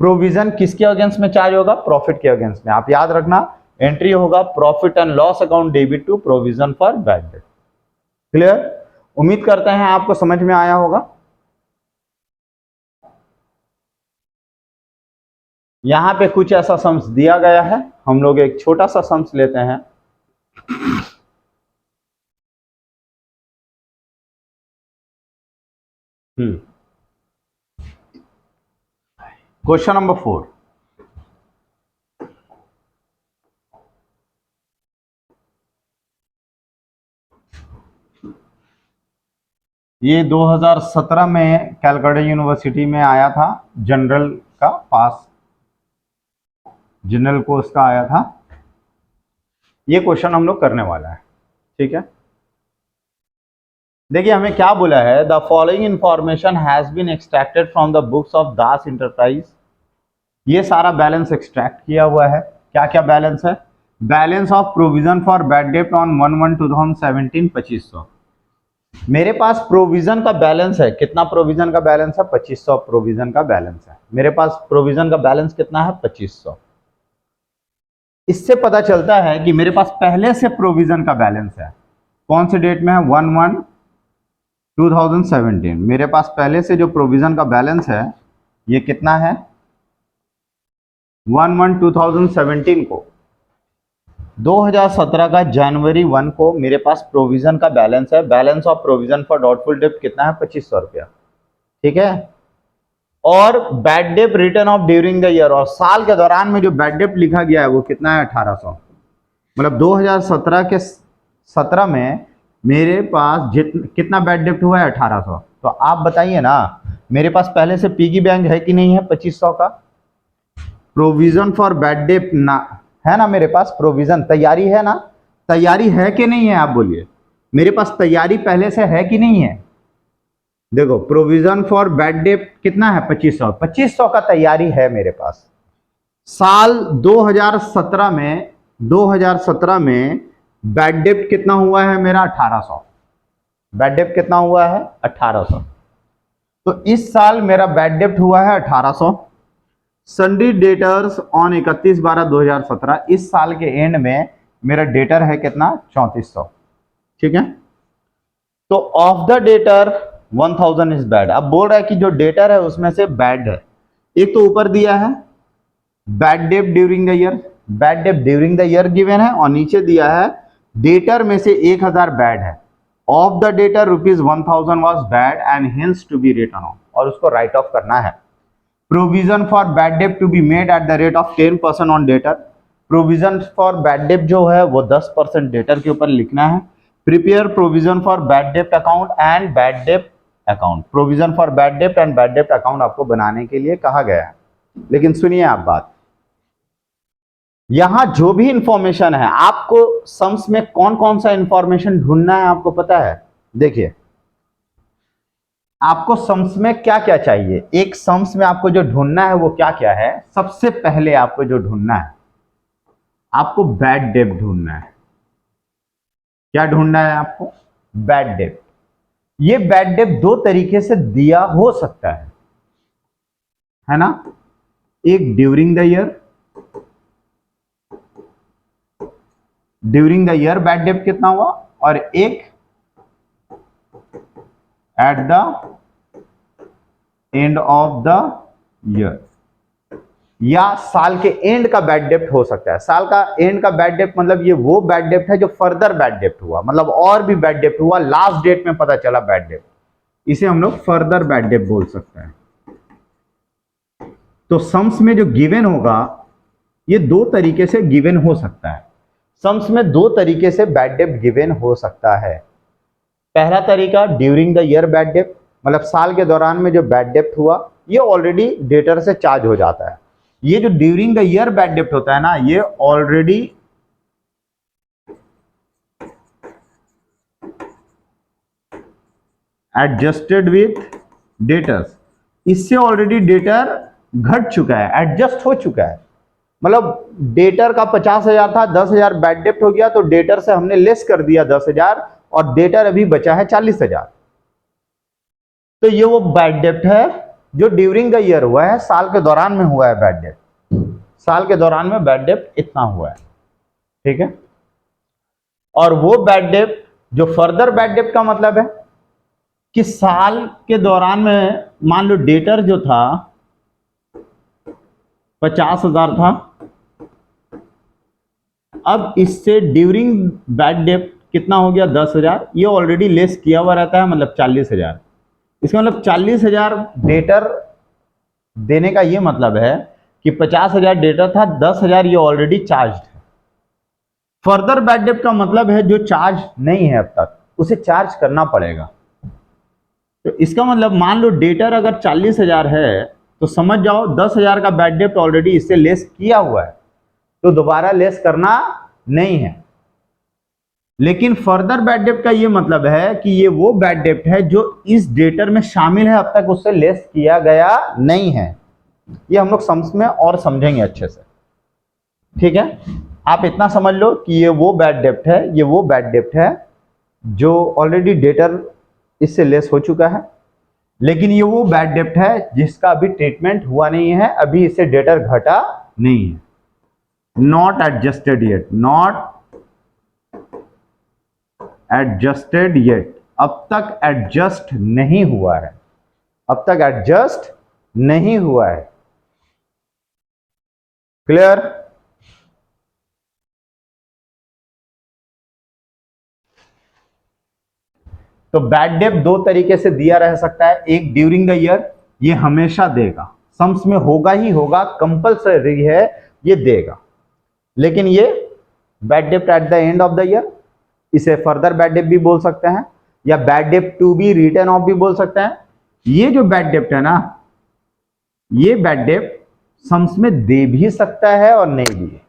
प्रोविजन किसके अगेंस्ट में चार्ज होगा? प्रॉफिट के अगेंस्ट में। आप याद रखना, एंट्री होगा profit and loss account debit to provision for bad debt. Clear? उम्मीद करते हैं आपको समझ में आया होगा। यहां पे कुछ ऐसा सम्स दिया गया है, हम लोग एक छोटा सा सम्स लेते हैं। क्वेश्चन नंबर 4, ये 2017 में कैलकाटा यूनिवर्सिटी में आया था, जनरल का पास, जनरल कोर्स का आया था। ये क्वेश्चन हम लोग करने वाला है। ठीक है, देखिए हमें क्या बोला है? The following information has been extracted from the books of Das enterprise. ये सारा बैलेंस एक्सट्रैक्ट किया हुआ है। क्या क्या बैलेंस है? Balance of provision for bad डेप्ट ऑन 1/1/2017 2500। मेरे पास प्रोविजन का बैलेंस है, कितना प्रोविजन का बैलेंस है? 2500 प्रोविजन का बैलेंस है। मेरे पास प्रोविजन का बैलेंस कितना है? 2500। इससे पता चलता है कि मेरे पास पहले से प्रोविजन का बैलेंस है। कौन से डेट में है? 1/1/2017। मेरे पास पहले से जो प्रोविजन का बैलेंस है ये कितना है? 1/1/2017 को, 2017 का जनवरी 1 को मेरे पास प्रोविजन का बैलेंस है। Balance of provision for doubtful डेप्ट कितना है? 2500 रुपया। ठीक है, और बैड डेप्ट written off during the year, और साल के दौरान में जो बैड डेप्ट लिखा गया है वो कितना है? 1800। मतलब 2017 के 17 में मेरे पास कितना बैड डेप्ट हुआ है? 1800। तो आप बताइए ना, मेरे पास पहले से पिगी बैंक है कि नहीं है 2500 का? प्रोविजन फॉर बैड डेप्ट ना है ना, मेरे पास प्रोविजन तैयारी है ना? तैयारी है कि नहीं है? आप बोलिए, मेरे पास तैयारी पहले से है कि नहीं है? देखो प्रोविजन फॉर बैड डेप्ट कितना है? 2500। 2500 का तैयारी है मेरे पास। साल 2017 में बैड डेप्ट कितना हुआ है मेरा? 1800। बैड डेप्ट कितना हुआ है? 1800। तो इस साल मेरा बैड डेप्ट हुआ है 1800। सन्डी डेटर्स ऑन 31/12/2017, इस साल के एंड में मेरा डेटर है कितना, 3400। ठीक है, तो of the debtor 1000 is bad. अब बोल रहा है कि जो डेटर है उसमें से बैड है, एक तो ऊपर दिया है bad debt during the year, bad date during the year given है, और नीचे दिया है डेटर में से 1000 बैड है। Of the debtor ₹1000 was bad and hence to be written off, और उसको राइट ऑफ करना है। Provision for bad debt to be made at the rate of 10% on debtor. Provision for bad debt जो है वो 10% debtor के ऊपर लिखना है। Prepare provision for bad debt account and bad debt account. Provision for bad debt and bad debt account आपको बनाने के लिए कहा गया है। लेकिन सुनिए आप बात, यहां जो भी इंफॉर्मेशन है, आपको सम्स में कौन कौन सा इंफॉर्मेशन ढूंढना है आपको पता है। देखिए आपको सम्स में क्या क्या चाहिए, एक सम्स में आपको जो ढूंढना है वो क्या क्या है। सबसे पहले आपको जो ढूंढना है, आपको बैड डेट ढूंढना है। क्या ढूंढना है आपको, बैड डेट। ये बैड डेट दो तरीके से दिया हो सकता है ना, एक during the year, during the year bad date कितना हुआ, और एक eight the end of the year, या साल के एंड का बैड डेट हो सकता है। साल का एंड का बैड डेट मतलब ये वो बैड डेट है जो फर्दर बैड डेट हुआ, मतलब और भी बैड डेट हुआ, लास्ट डेट में पता चला बैड डेट, इसे हम लोग फर्दर बैड डेट बोल सकते हैं। तो सम्स में जो गिवन होगा ये दो तरीके से गिवन हो सकता है। सम्स में दो तरीके से बैड डेट गिवन हो सकता है। पहला तरीका during the year bad date, मतलब साल के दौरान में जो बैड डेट हुआ ये ऑलरेडी डेटर से चार्ज हो जाता है। ये जो during the year bad date होता है ना, ये ऑलरेडी एडजस्टेड विथ डेटर्स, इससे ऑलरेडी डेटर घट चुका है, एडजस्ट हो चुका है। मतलब डेटर का 50,000 था, 10,000 बैड डेट हो गया, तो डेटर से हमने लेस कर दिया 10,000 और डेटर अभी बचा है 40,000। तो ये वो बैड डेट है जो ड्यूरिंग द ईयर हुआ है, साल के दौरान में हुआ है बैड डेट, साल के दौरान में बैड डेट इतना हुआ है। ठीक है, और वो बैड डेट जो फर्दर बैड डेट का मतलब है कि साल के दौरान में मान लो डेटर जो था 50,000 था, अब इससे ड्यूरिंग बैड डेट कितना हो गया 10,000, ये ऑलरेडी लेस किया हुआ रहता है, मतलब 40,000। इसका मतलब 40,000 डेटर देने का ये मतलब है कि 50,000 डेटर था, 10,000 ये ऑलरेडी चार्ज है। फर्दर बैड डेट का मतलब है जो चार्ज नहीं है अब तक, उसे चार्ज करना पड़ेगा। तो इसका मतलब मान लो डेटर अगर 40,000 है तो समझ जाओ 10,000 का बैड डेट ऑलरेडी इससे लेस किया हुआ है, तो दोबारा लेस करना नहीं है। लेकिन फर्दर बैड डेट का ये मतलब है कि ये वो बैड डेट है जो इस डेटर में शामिल है, अब तक उससे लेस किया गया नहीं है। ये हम लोग सम्स में और समझेंगे अच्छे से। ठीक है, आप इतना समझ लो कि ये वो बैड डेट है, ये वो बैड डेट है जो ऑलरेडी डेटर इससे लेस हो चुका है, लेकिन ये वो बैड डेट है जिसका अभी ट्रीटमेंट हुआ नहीं है, अभी इससे डेटर घटा नहीं है। Not adjusted yet, not adjusted yet, अब तक एडजस्ट नहीं हुआ है, अब तक एडजस्ट नहीं हुआ है। क्लियर? तो बैड डेट दो तरीके से दिया रह सकता है, एक ड्यूरिंग द ईयर, ये हमेशा देगा, सम्स में होगा ही होगा, कंपलसरी है, ये देगा। लेकिन ये bad debt at the end of the year, इसे फर्दर बैड डेट भी बोल सकते हैं, या bad debt to be written off भी बोल सकते हैं। ये जो बैड डेट है ना, ये बैड डेट सम्स में दे भी सकता है और नहीं भी,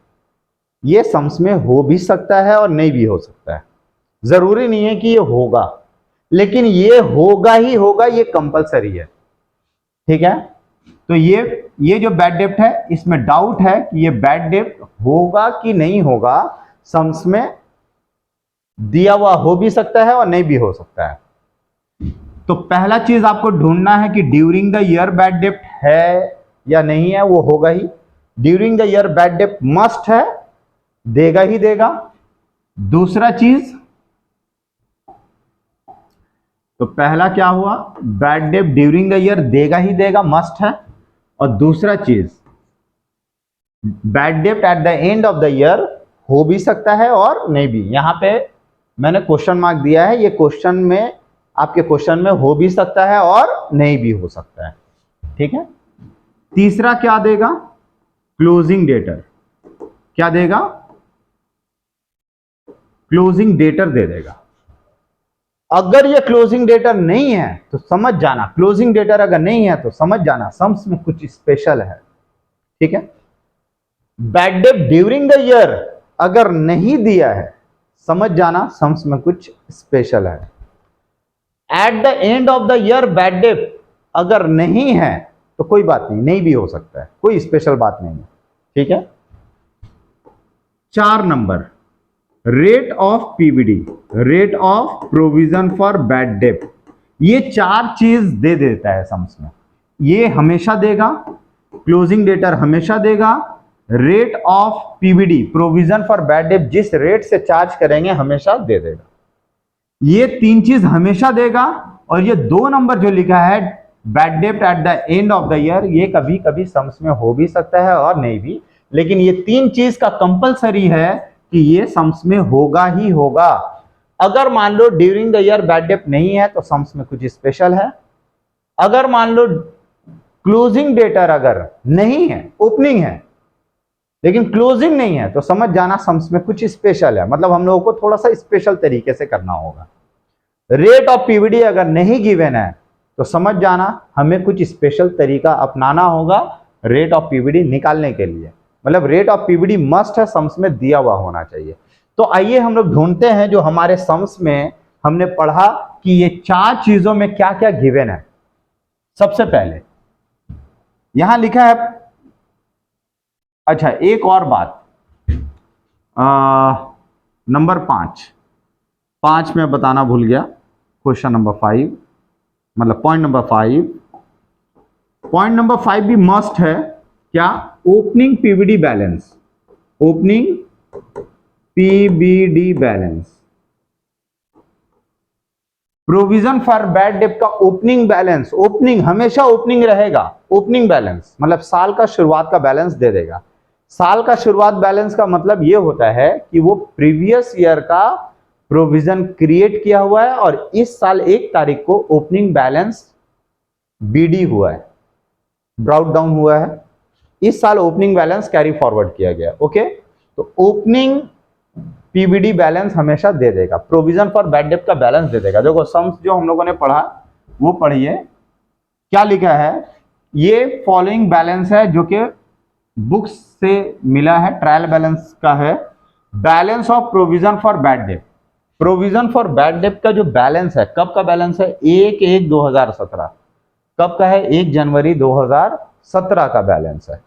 ये सम्स में हो भी सकता है और नहीं भी हो सकता है। जरूरी नहीं है कि ये होगा, लेकिन ये होगा ही होगा, ये कंपलसरी है। ठीक है, तो ये जो बैड डेट है इसमें डाउट है कि ये बैड डेट होगा कि नहीं होगा, सम्स में दिया हुआ हो भी सकता है और नहीं भी हो सकता है। तो पहला चीज आपको ढूंढना है कि during the year bad debt है या नहीं है, वो होगा ही। During the year bad debt must है, देगा ही देगा। दूसरा चीज, तो पहला क्या हुआ, bad debt during the year देगा ही देगा, मस्ट है। और दूसरा चीज, bad debt at the end of the year हो भी सकता है और नहीं भी। यहां पे मैंने क्वेश्चन मार्क दिया है, ये क्वेश्चन में, आपके क्वेश्चन में हो भी सकता है और नहीं भी हो सकता है, ठीक है। तीसरा क्या देगा, क्लोजिंग डेटर। क्या देगा, क्लोजिंग डेटर दे देगा। अगर ये क्लोजिंग डेटर नहीं है तो समझ जाना, क्लोजिंग डेटर अगर नहीं है तो समझ जाना सम्स में कुछ स्पेशल है, ठीक है। Bad debt during the year अगर नहीं दिया है, समझ जाना सम्स में कुछ स्पेशल है। Eight the end of the year bad date अगर नहीं है तो कोई बात नहीं, नहीं भी हो सकता है, कोई स्पेशल बात नहीं है, ठीक है। 4 number, rate of PVD, rate of provision for bad date. ये 4 चीज दे देता है सम्स में, ये हमेशा देगा, क्लोजिंग डेटर हमेशा देगा, rate of PVD provision for bad date जिस रेट से चार्ज करेंगे हमेशा दे देगा। ये 3 चीज हमेशा देगा। और ये 2 नंबर जो लिखा है bad debt at the end of the year, ये कभी कभी सम्स में हो भी सकता है और नहीं भी, लेकिन ये 3 चीज का कंपलसरी है कि ये सम्स में होगा ही होगा। अगर मान लो during the year bad debt नहीं है तो सम्स में कुछ स्पेशल है। अगर मान लो क्लोजिंग डेटर अगर नहीं है, ओपनिंग है लेकिन क्लोजिंग नहीं है, तो समझ जाना सम्स में कुछ स्पेशल है, मतलब हम लोगों को थोड़ा सा स्पेशल तरीके से करना होगा। रेट ऑफ पीवीडी अगर नहीं गिवन है तो समझ जाना हमें कुछ स्पेशल तरीका अपनाना होगा रेट ऑफ पीवीडी निकालने के लिए, मतलब रेट ऑफ पीवीडी मस्ट है, सम्स में दिया हुआ होना चाहिए। तो आइए हम लोग ढूंढते हैं जो हमारे सम्स में हमने पढ़ा कि ये 4 चीजों में क्या क्या गिवन है। सबसे पहले यहां लिखा है, अच्छा एक और बात, नंबर 5 में बताना भूल गया, क्वेश्चन नंबर 5, मतलब पॉइंट नंबर 5, पॉइंट नंबर 5 भी मस्ट है। क्या, opening PVD balance, opening PVD balance, provision for bad date का ओपनिंग बैलेंस, ओपनिंग हमेशा ओपनिंग रहेगा, ओपनिंग बैलेंस मतलब साल का शुरुआत का बैलेंस दे देगा। साल का शुरुआत बैलेंस का मतलब यह होता है कि वो प्रीवियस ईयर का प्रोविजन क्रिएट किया हुआ है और इस साल 1 तारीख को ओपनिंग बैलेंस बीडी हुआ है, ब्राउट डाउन हुआ है, इस साल ओपनिंग बैलेंस कैरी फॉरवर्ड किया गया, ओके। तो ओपनिंग पीवीडी बैलेंस हमेशा दे देगा, प्रोविजन फॉर बैड डेट का बैलेंस दे देगा। देखो सम्स जो हम लोगों ने पढ़ा वो पढ़िए, क्या लिखा है, ये फॉलोइंग बैलेंस है जो कि बुक्स से मिला है, ट्रायल बैलेंस का है। Balance of provision for bad date, provision for bad date का जो बैलेंस है, कब का बैलेंस है, 1/1/2017, कब का है, 1 जनवरी 2017 का बैलेंस है,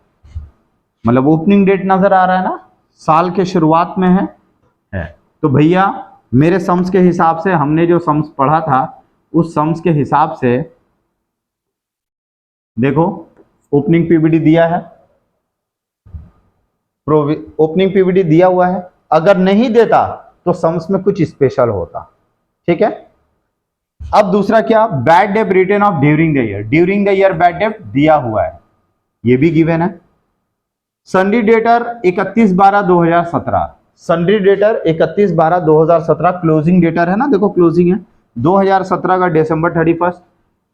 मतलब ओपनिंग डेट नजर आ रहा है ना, साल के शुरुआत में है। तो भैया मेरे सम्स के हिसाब से, हमने जो सम्स पढ़ा था उस सम्स के हिसाब से देखो ओपनिंग पीवीडी दिया है, ओपनिंग पीवीडी दिया हुआ है, अगर नहीं देता तो सम्स में कुछ स्पेशल होता, ठीक है। अब दूसरा क्या, bad debt return off during the year, during the year bad date दिया हुआ है, ये भी गिवन है। सन्डी डेटर 31/12/2017, सन्डी डेटर 31/12/2017 क्लोजिंग डेटर है ना, देखो क्लोजिंग है 2017 का December 31,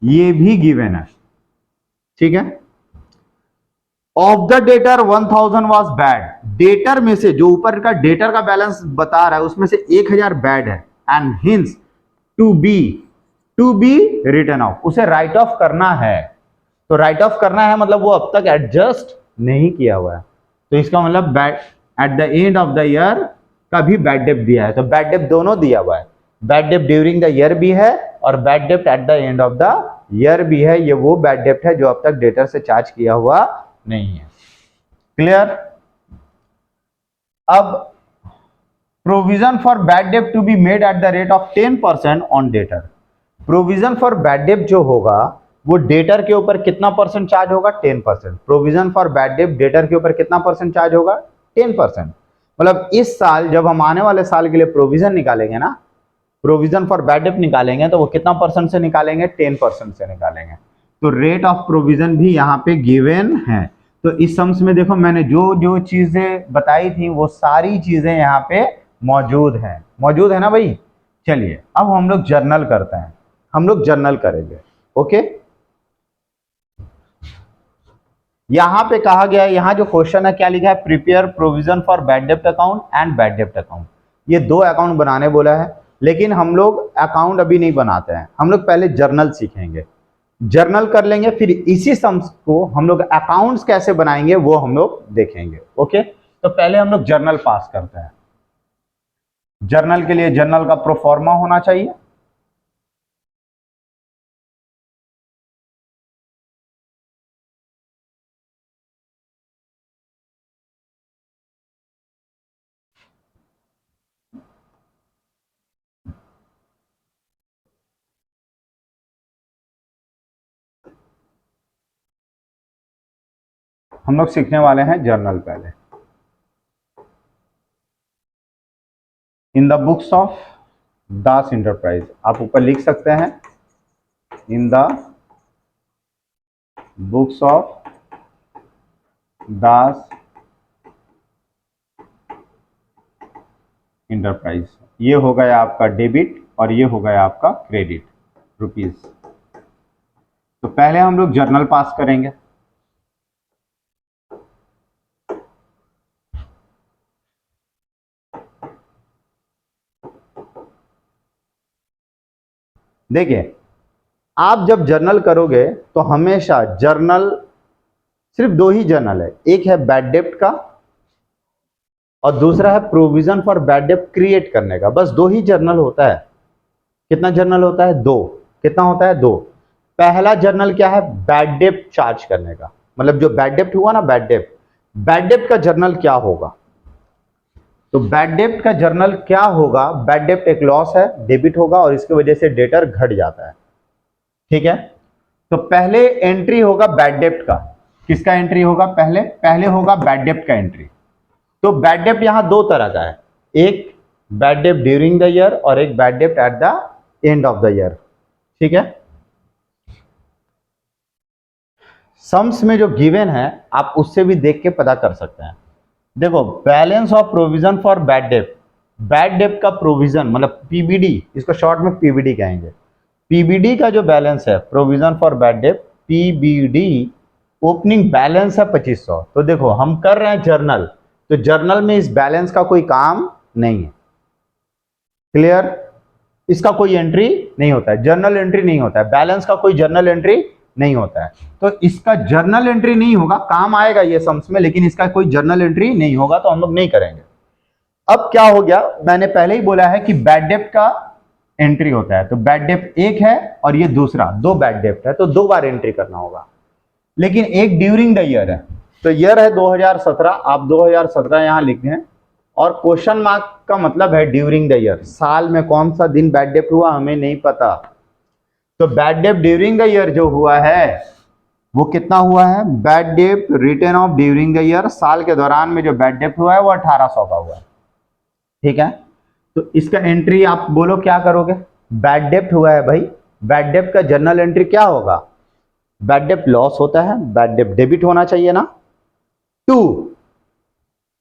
ये भी गिवन है, ठीक है। Of the debtor 1000 was bad, debtor में से जो ऊपर का डेटर का बैलेंस बता रहा है उसमें से 1000 बैड है, and hence to be written off, उसे राइट ऑफ करना है। तो राइट ऑफ करना है मतलब वो अब तक एडजस्ट नहीं किया हुआ है, तो इसका मतलब bad at the end of the year का भी बैड डेट दिया है। तो बैड डेट दोनों दिया हुआ है, bad debt during the year भी है और bad debt at the end of the year भी है। ये वो बैड डेट है जो अब तक डेटर से चार्ज किया हुआ नहीं है, क्लियर। अब provision for bad debt to be made at the rate of 10% on debtor, provision for bad debt जो होगा वो डेटर के ऊपर कितना परसेंट चार्ज होगा, 10%। Provision for bad date debtor के ऊपर कितना परसेंट चार्ज होगा, 10%। मतलब इस साल जब हम आने वाले साल के लिए प्रोविजन निकालेंगे ना, प्रोविजन फॉर बैड डेट निकालेंगे, तो वो कितना परसेंट से निकालेंगे, 10% से निकालेंगे। तो रेट ऑफ प्रोविजन भी यहाँ पे गिवन है। तो इस सम्स में देखो मैंने जो जो चीजें बताई थी वो सारी चीजें यहाँ पे मौजूद है ना भाई। चलिए अब हम लोग जर्नल करते हैं, हम लोग जर्नल करेंगे। ओके, यहां पे कहा गया है, यहां जो क्वेश्चन है क्या लिखा है, प्रिपेयर प्रोविजन फॉर बैड डेब्ट अकाउंट एंड बैड डेब्ट अकाउंट। ये दो अकाउंट बनाने बोला है, लेकिन हम लोग अकाउंट अभी नहीं बनाते हैं, हम लोग पहले जर्नल सीखेंगे, जर्नल कर लेंगे, फिर इसी सम्स को हम लोग अकाउंट्स कैसे बनाएंगे वो हम लोग देखेंगे। ओके, तो पहले हम लोग जर्नल पास करते हैं। जर्नल के लिए जर्नल का प्रोफॉर्मा होना चाहिए। हम लोग सीखने वाले हैं जर्नल पहले। In the books of Das enterprise, आप ऊपर लिख सकते हैं, in the books of Das enterprise. ये हो गया आपका डेबिट और ये हो गया आपका क्रेडिट रुपीज। तो पहले हम लोग जर्नल पास करेंगे। देखिए, आप जब जर्नल करोगे तो हमेशा जर्नल, सिर्फ दो ही जर्नल है, एक है बैड डेब्ट का और दूसरा है प्रोविजन फॉर बैड डेब्ट क्रिएट करने का। बस दो ही जर्नल होता है। कितना जर्नल होता है, दो। कितना होता है, दो। पहला जर्नल क्या है, बैड डेब्ट चार्ज करने का, मतलब जो बैड डेब्ट हुआ ना, बैड डेब्ट का जर्नल क्या होगा। तो बैड डेब्ट का जर्नल क्या होगा, बैड डेब्ट एक लॉस है, डेबिट होगा और इसकी वजह से डेटर घट जाता है। ठीक है, तो पहले एंट्री होगा बैड डेब्ट का। किसका एंट्री होगा, पहले होगा बैड डेब्ट का एंट्री। तो बैड डेब्ट यहां दो तरह का है, एक बैड डेब्ट ड्यूरिंग द ईयर और एक बैड डेब्ट eight the end of the year. ठीक है, सम्स में जो गिवन है आप उससे भी देख के पता कर सकते हैं। देखो, balance of provision for bad डेब्ट का प्रोविजन मतलब पीबीडी, इसको शॉर्ट में पीबीडी कहेंगे। पीबीडी का जो बैलेंस है, प्रोविजन फॉर बैड डेब्ट, पीबीडी, ओपनिंग बैलेंस है 2500। तो देखो हम कर रहे हैं जर्नल, तो जर्नल में इस बैलेंस का कोई काम नहीं है। क्लियर, इसका कोई एंट्री नहीं होता है, जर्नल एंट्री नहीं होता है, बैलेंस का कोई जर्नल एंट्री नहीं होता है। तो इसका जर्नल एंट्री नहीं होगा, काम आएगा ये सम्स में, लेकिन इसका कोई जर्नल एंट्री नहीं होगा, तो हम लोग नहीं करेंगे। अब क्या हो गया, मैंने पहले ही बोला है कि बैड डेब्ट का एंट्री होता है, तो बैड डेब्ट एक है और ये दूसरा, दो बैड डेब्ट है, तो दो बार एंट्री करना होगा। लेकिन एक ड्यूरिंग द ईयर है, तो ईयर है 2017, आप 2017 यहां लिख दें, और क्वेश्चन मार्क का मतलब है ड्यूरिंग द ईयर, साल में कौन सा दिन बैड डेब्ट हुआ हमें नहीं पता। तो बैड डेब्ट ड्यूरिंग द ईयर जो हुआ है वो कितना हुआ है, बैड डेब्ट return off during the year, साल के दौरान में जो बैड डेब्ट हुआ है वो 1800 का हुआ है। ठीक है, तो इसका एंट्री आप बोलो क्या करोगे, बैड डेब्ट हुआ है भाई, बैड डेब्ट का जर्नल एंट्री क्या होगा, बैड डेब्ट लॉस होता है, बैड डेब्ट डेबिट होना चाहिए ना। टू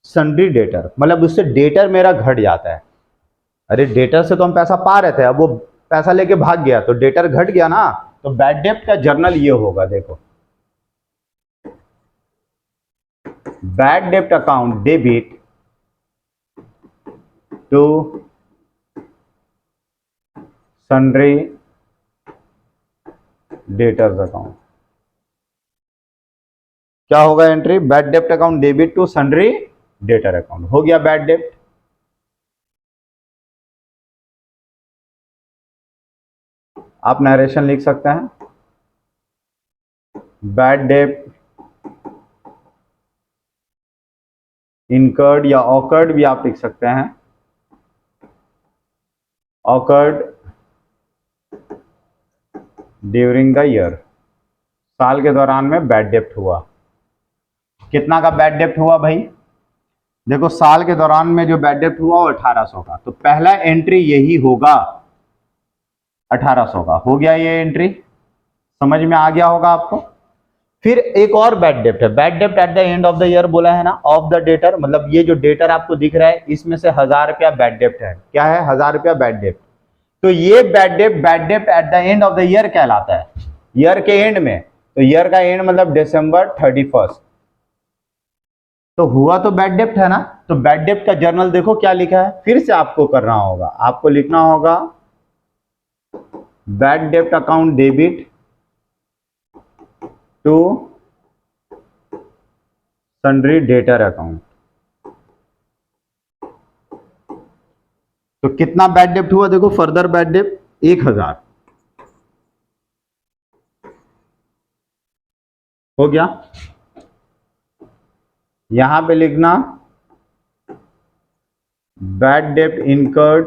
सन्ड्री डेटर, मतलब उससे डेटर मेरा घट जाता है। अरे डेटर से तो हम पैसा पा रहे थे, अब वो पैसा लेके भाग गया तो डेटर घट गया ना, तो बैड डेब्ट का जर्नल ये होगा। देखो, बैड डेब्ट account debit to sundry debtors account, क्या होगा एंट्री, बैड डेब्ट account debit to sundry debtor account, हो गया बैड डेब्ट। आप नरेशन लिख सकते हैं, बैड डेब्ट इनकर्ड या ऑकर्ड भी आप लिख सकते हैं, ऑकर्ड ड्यूरिंग द ईयर। साल के दौरान में बैड डेप्ट हुआ। कितना का बैड डेप्ट हुआ भाई? देखो साल के दौरान में जो बैड डेप्ट हुआ वो 1800 का, तो पहला एंट्री यही होगा 1800 का। हो गया ये एंट्री, समझ में आ गया होगा आपको। फिर एक और बैड डेप्ट है, बैड डेप्ट at the end of the year बोला है ना, ऑफ द डेटर, मतलब ये जो डेटर आपको दिख रहा है इसमें से 1000 रुपया बैड डेप्ट है। क्या है? 1000 रुपया बैड डेप्ट। तो ये बैड डेप्ट at the end of the year कहलाता है, ईयर के एंड में। तो ईयर का एंड मतलब December 31। तो हुआ तो बैड डेप्ट है ना, तो बैड डेप्ट का जर्नल देखो क्या लिखा है, फिर से आपको करना होगा, आपको लिखना होगा बैड डेप्ट account debit to sundry debtor account. तो कितना बैड डेप्ट हुआ देखो, फर्दर बैड डेप्ट 1000 हो गया। यहां पे लिखना बैड डेप्ट incurred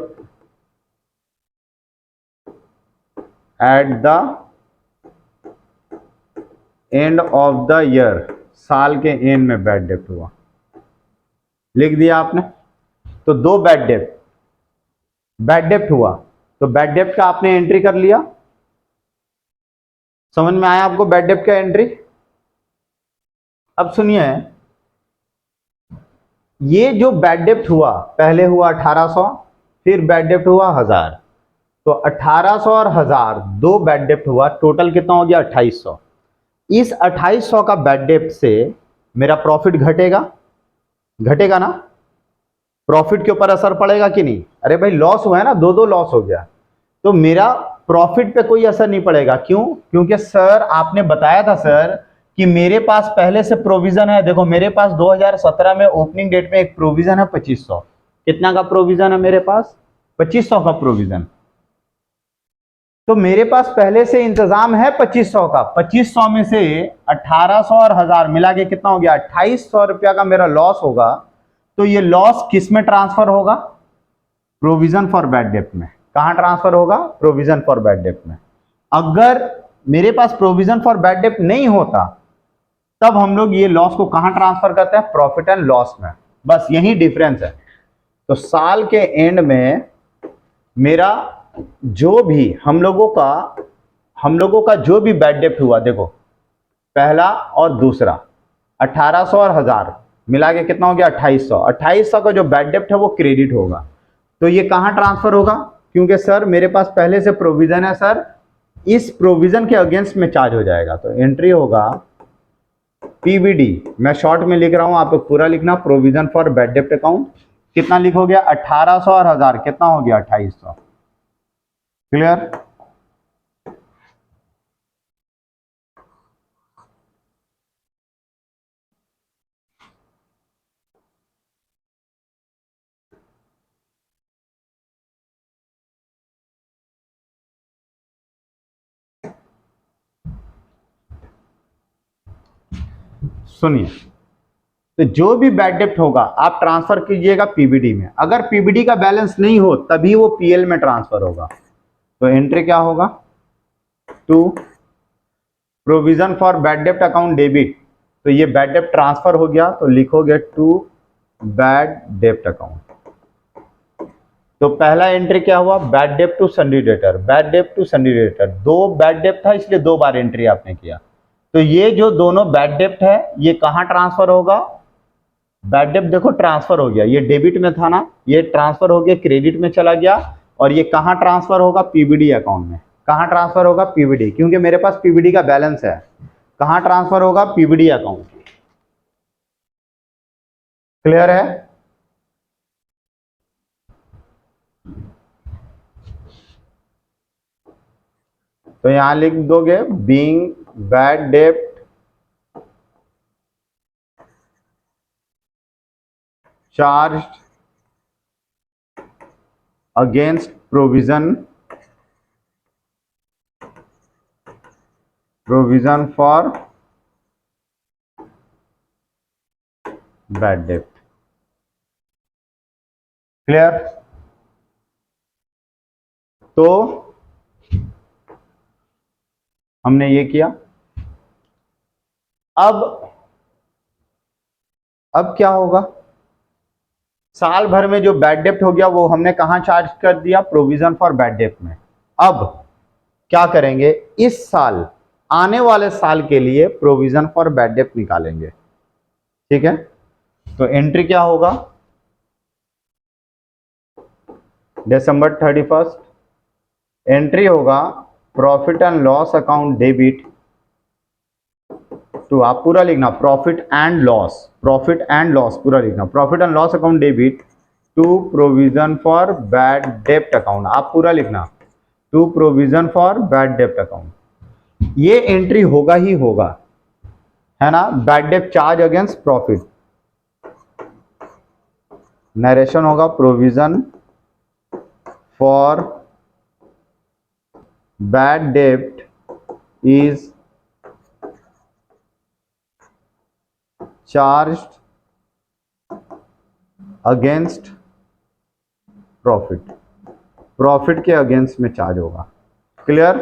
at the end of the year, साल के एंड में बैड डेप्ट हुआ, लिख दिया आपने। तो दो बैड डेप्ट हुआ, तो बैड डेप्ट का आपने एंट्री कर लिया। समझ में आया आपको बैड डेप्ट का एंट्री? अब सुनिए, ये जो बैड डेप्ट हुआ, पहले हुआ 1800, फिर बैड डेप्ट हुआ 1000, तो 1800 और 1000 दो बैड डेप्ट हुआ, टोटल कितना हो गया 2800। इस 2800 का बैड डेप्ट से मेरा प्रॉफिट घटेगा, घटेगा ना? प्रॉफिट के ऊपर असर पड़ेगा कि नहीं? अरे भाई लॉस हुआ है ना, दो लॉस हो गया, तो मेरा प्रॉफिट पे कोई असर नहीं पड़ेगा। क्यों? क्योंकि सर आपने बताया था सर कि मेरे पास पहले से प्रोविजन है। देखो मेरे पास 2017 में ओपनिंग डेट में एक प्रोविजन है 2500। कितना का प्रोविजन है मेरे पास? 2500 का प्रोविजन। तो मेरे पास पहले से इंतजाम है 2500 का। 2500 में से 1800 और 1000 मिला के कितना हो गया? 2800 रुपया का मेरा लॉस होगा। तो ये लॉस किस में ट्रांसफर होगा? प्रोविजन फॉर बैड डेप्ट में। कहां ट्रांसफर होगा? प्रोविजन फॉर बैड डेप्ट में। अगर मेरे पास प्रोविजन फॉर बैड डेप्ट नहीं होता तब हम लोग ये लॉस को कहां ट्रांसफर करते हैं? प्रॉफिट एंड लॉस में। बस यही डिफरेंस है। तो साल के एंड में मेरा जो भी हम लोगों का जो भी बैड डेप्ट हुआ, देखो पहला और दूसरा 1800 और 1000 मिला के कितना हो गया? 2800। 2800 का जो बैड डेप्ट है वो क्रेडिट होगा। तो ये कहां ट्रांसफर होगा? क्योंकि सर मेरे पास पहले से प्रोविजन है सर, इस प्रोविजन के अगेंस्ट में चार्ज हो जाएगा। तो एंट्री होगा पीवीडी, मैं शॉर्ट में लिख रहा हूं, आप पूरा लिखना, प्रोविजन फॉर बैड डेप्ट अकाउंट। कितना लिखोगे? 1800 और 1000 कितना हो गया? 2800। क्लियर? सुनिए, तो जो भी बैड डेप्ट होगा आप ट्रांसफर कीजिएगा पीबीडी में। अगर पीबीडी का बैलेंस नहीं हो तभी वो पीएल में ट्रांसफर होगा। तो एंट्री क्या होगा? टू प्रोविजन फॉर बैड डेप्ट अकाउंट डेबिट। तो ये बैड डेप्ट ट्रांसफर हो गया, तो लिखोगे टू बैड डेप्ट अकाउंट। तो पहला एंट्री क्या हुआ? बैड डेप्ट टू सन्ड्री डेटर, बैड डेप्ट टू सन्ड्री डेटर। दो बैड डेप्ट था इसलिए दो बार एंट्री आपने किया। तो ये जो दोनों बैड डेप्ट है ये कहां ट्रांसफर होगा? बैड डेप्ट देखो ट्रांसफर हो गया, ये डेबिट में था ना, ये ट्रांसफर हो गया क्रेडिट में चला गया। और ये कहां ट्रांसफर होगा? पीबीडी अकाउंट में। कहां ट्रांसफर होगा? पीबीडी, क्योंकि मेरे पास पीबीडी का बैलेंस है। कहां ट्रांसफर होगा? PBD account. क्लियर है? तो यहां लिख दोगे being bad dept charged against provision for bad डेप्ट। क्लियर? तो हमने ये किया। अब क्या होगा, साल भर में जो बैड डेप्ट हो गया वो हमने कहां चार्ज कर दिया, प्रोविजन फॉर बैड डेप्ट में। अब क्या करेंगे, इस साल आने वाले साल के लिए प्रोविजन फॉर बैड डेप्ट निकालेंगे। ठीक है, तो एंट्री क्या होगा, दिसंबर 31, एंट्री होगा profit and loss account debit to, आप पूरा लिखना, profit and loss, profit and loss पूरा लिखना, profit and loss account debit to provision for bad डेप्ट अकाउंट, आप पूरा लिखना, टू प्रोविजन फॉर बैड डेप्ट अकाउंट। ये एंट्री होगा ही होगा, है ना, बैड डेप्ट चार्ज अगेंस्ट प्रॉफिट, नरेशन होगा प्रोविजन फॉर बैड डेप्ट is charged against profit, profit के अगेंस्ट में चार्ज होगा। क्लियर।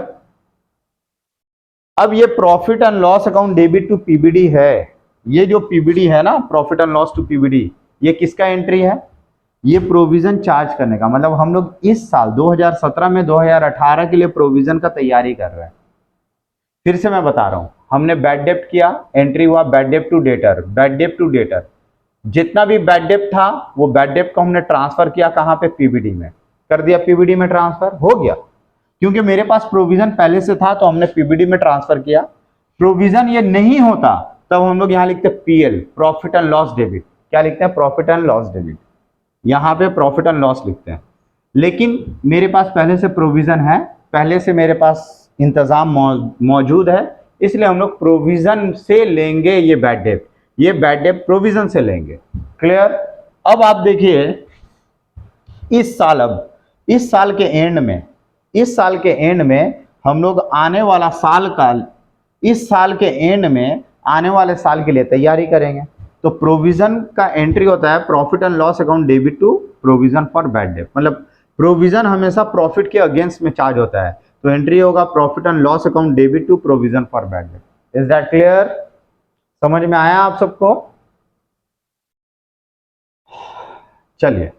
अब ये profit and loss account debit to PBD है, ये जो पीबीडी है ना, profit and loss to PBD, ये किसका एंट्री है, ये प्रोविजन चार्ज करने का। मतलब हम लोग इस साल 2017 में 2018 के लिए प्रोविजन का तैयारी कर रहे हैं। फिर से मैं बता रहा हूं, हमने बैड डेप्ट किया, एंट्री हुआ बैड डेप्ट टू डेटर, बैड डेप्ट टू डेटर, जितना भी बैड डेप्ट था वो बैड डेप्ट को हमने ट्रांसफर किया कहां पे, पीबीडी में कर दिया, पीबीडी में ट्रांसफर हो गया, क्योंकि मेरे पास प्रोविजन पहले से था तो हमने पीबीडी में ट्रांसफर किया। प्रोविजन ये नहीं होता तब हम लोग यहां लिखते PL, profit and loss debit, क्या लिखते हैं, प्रॉफिट एंड लॉस डेबिट, यहां पे प्रॉफिट एंड लॉस लिखते हैं। लेकिन मेरे पास पहले से प्रोविजन है, पहले से मेरे पास इंतजाम मौजूद है, इसलिए हम लोग प्रोविजन से लेंगे ये बैड डेप्ट, ये बैड डेप्ट प्रोविजन से लेंगे। क्लियर। अब आप देखिए इस साल, अब इस साल के एंड में, इस साल के एंड में हम लोग आने वाला साल का, इस साल के एंड में आने वाले साल के लिए तैयारी करेंगे। तो प्रोविजन का एंट्री होता है profit and loss account debit to provision for bad डेप्ट, मतलब प्रोविजन हमेशा प्रॉफिट के अगेंस्ट में चार्ज होता है, तो एंट्री होगा profit and loss account debit to provision for bad डेप्ट। इज दैट क्लियर, समझ में आया आप सबको। चलिए,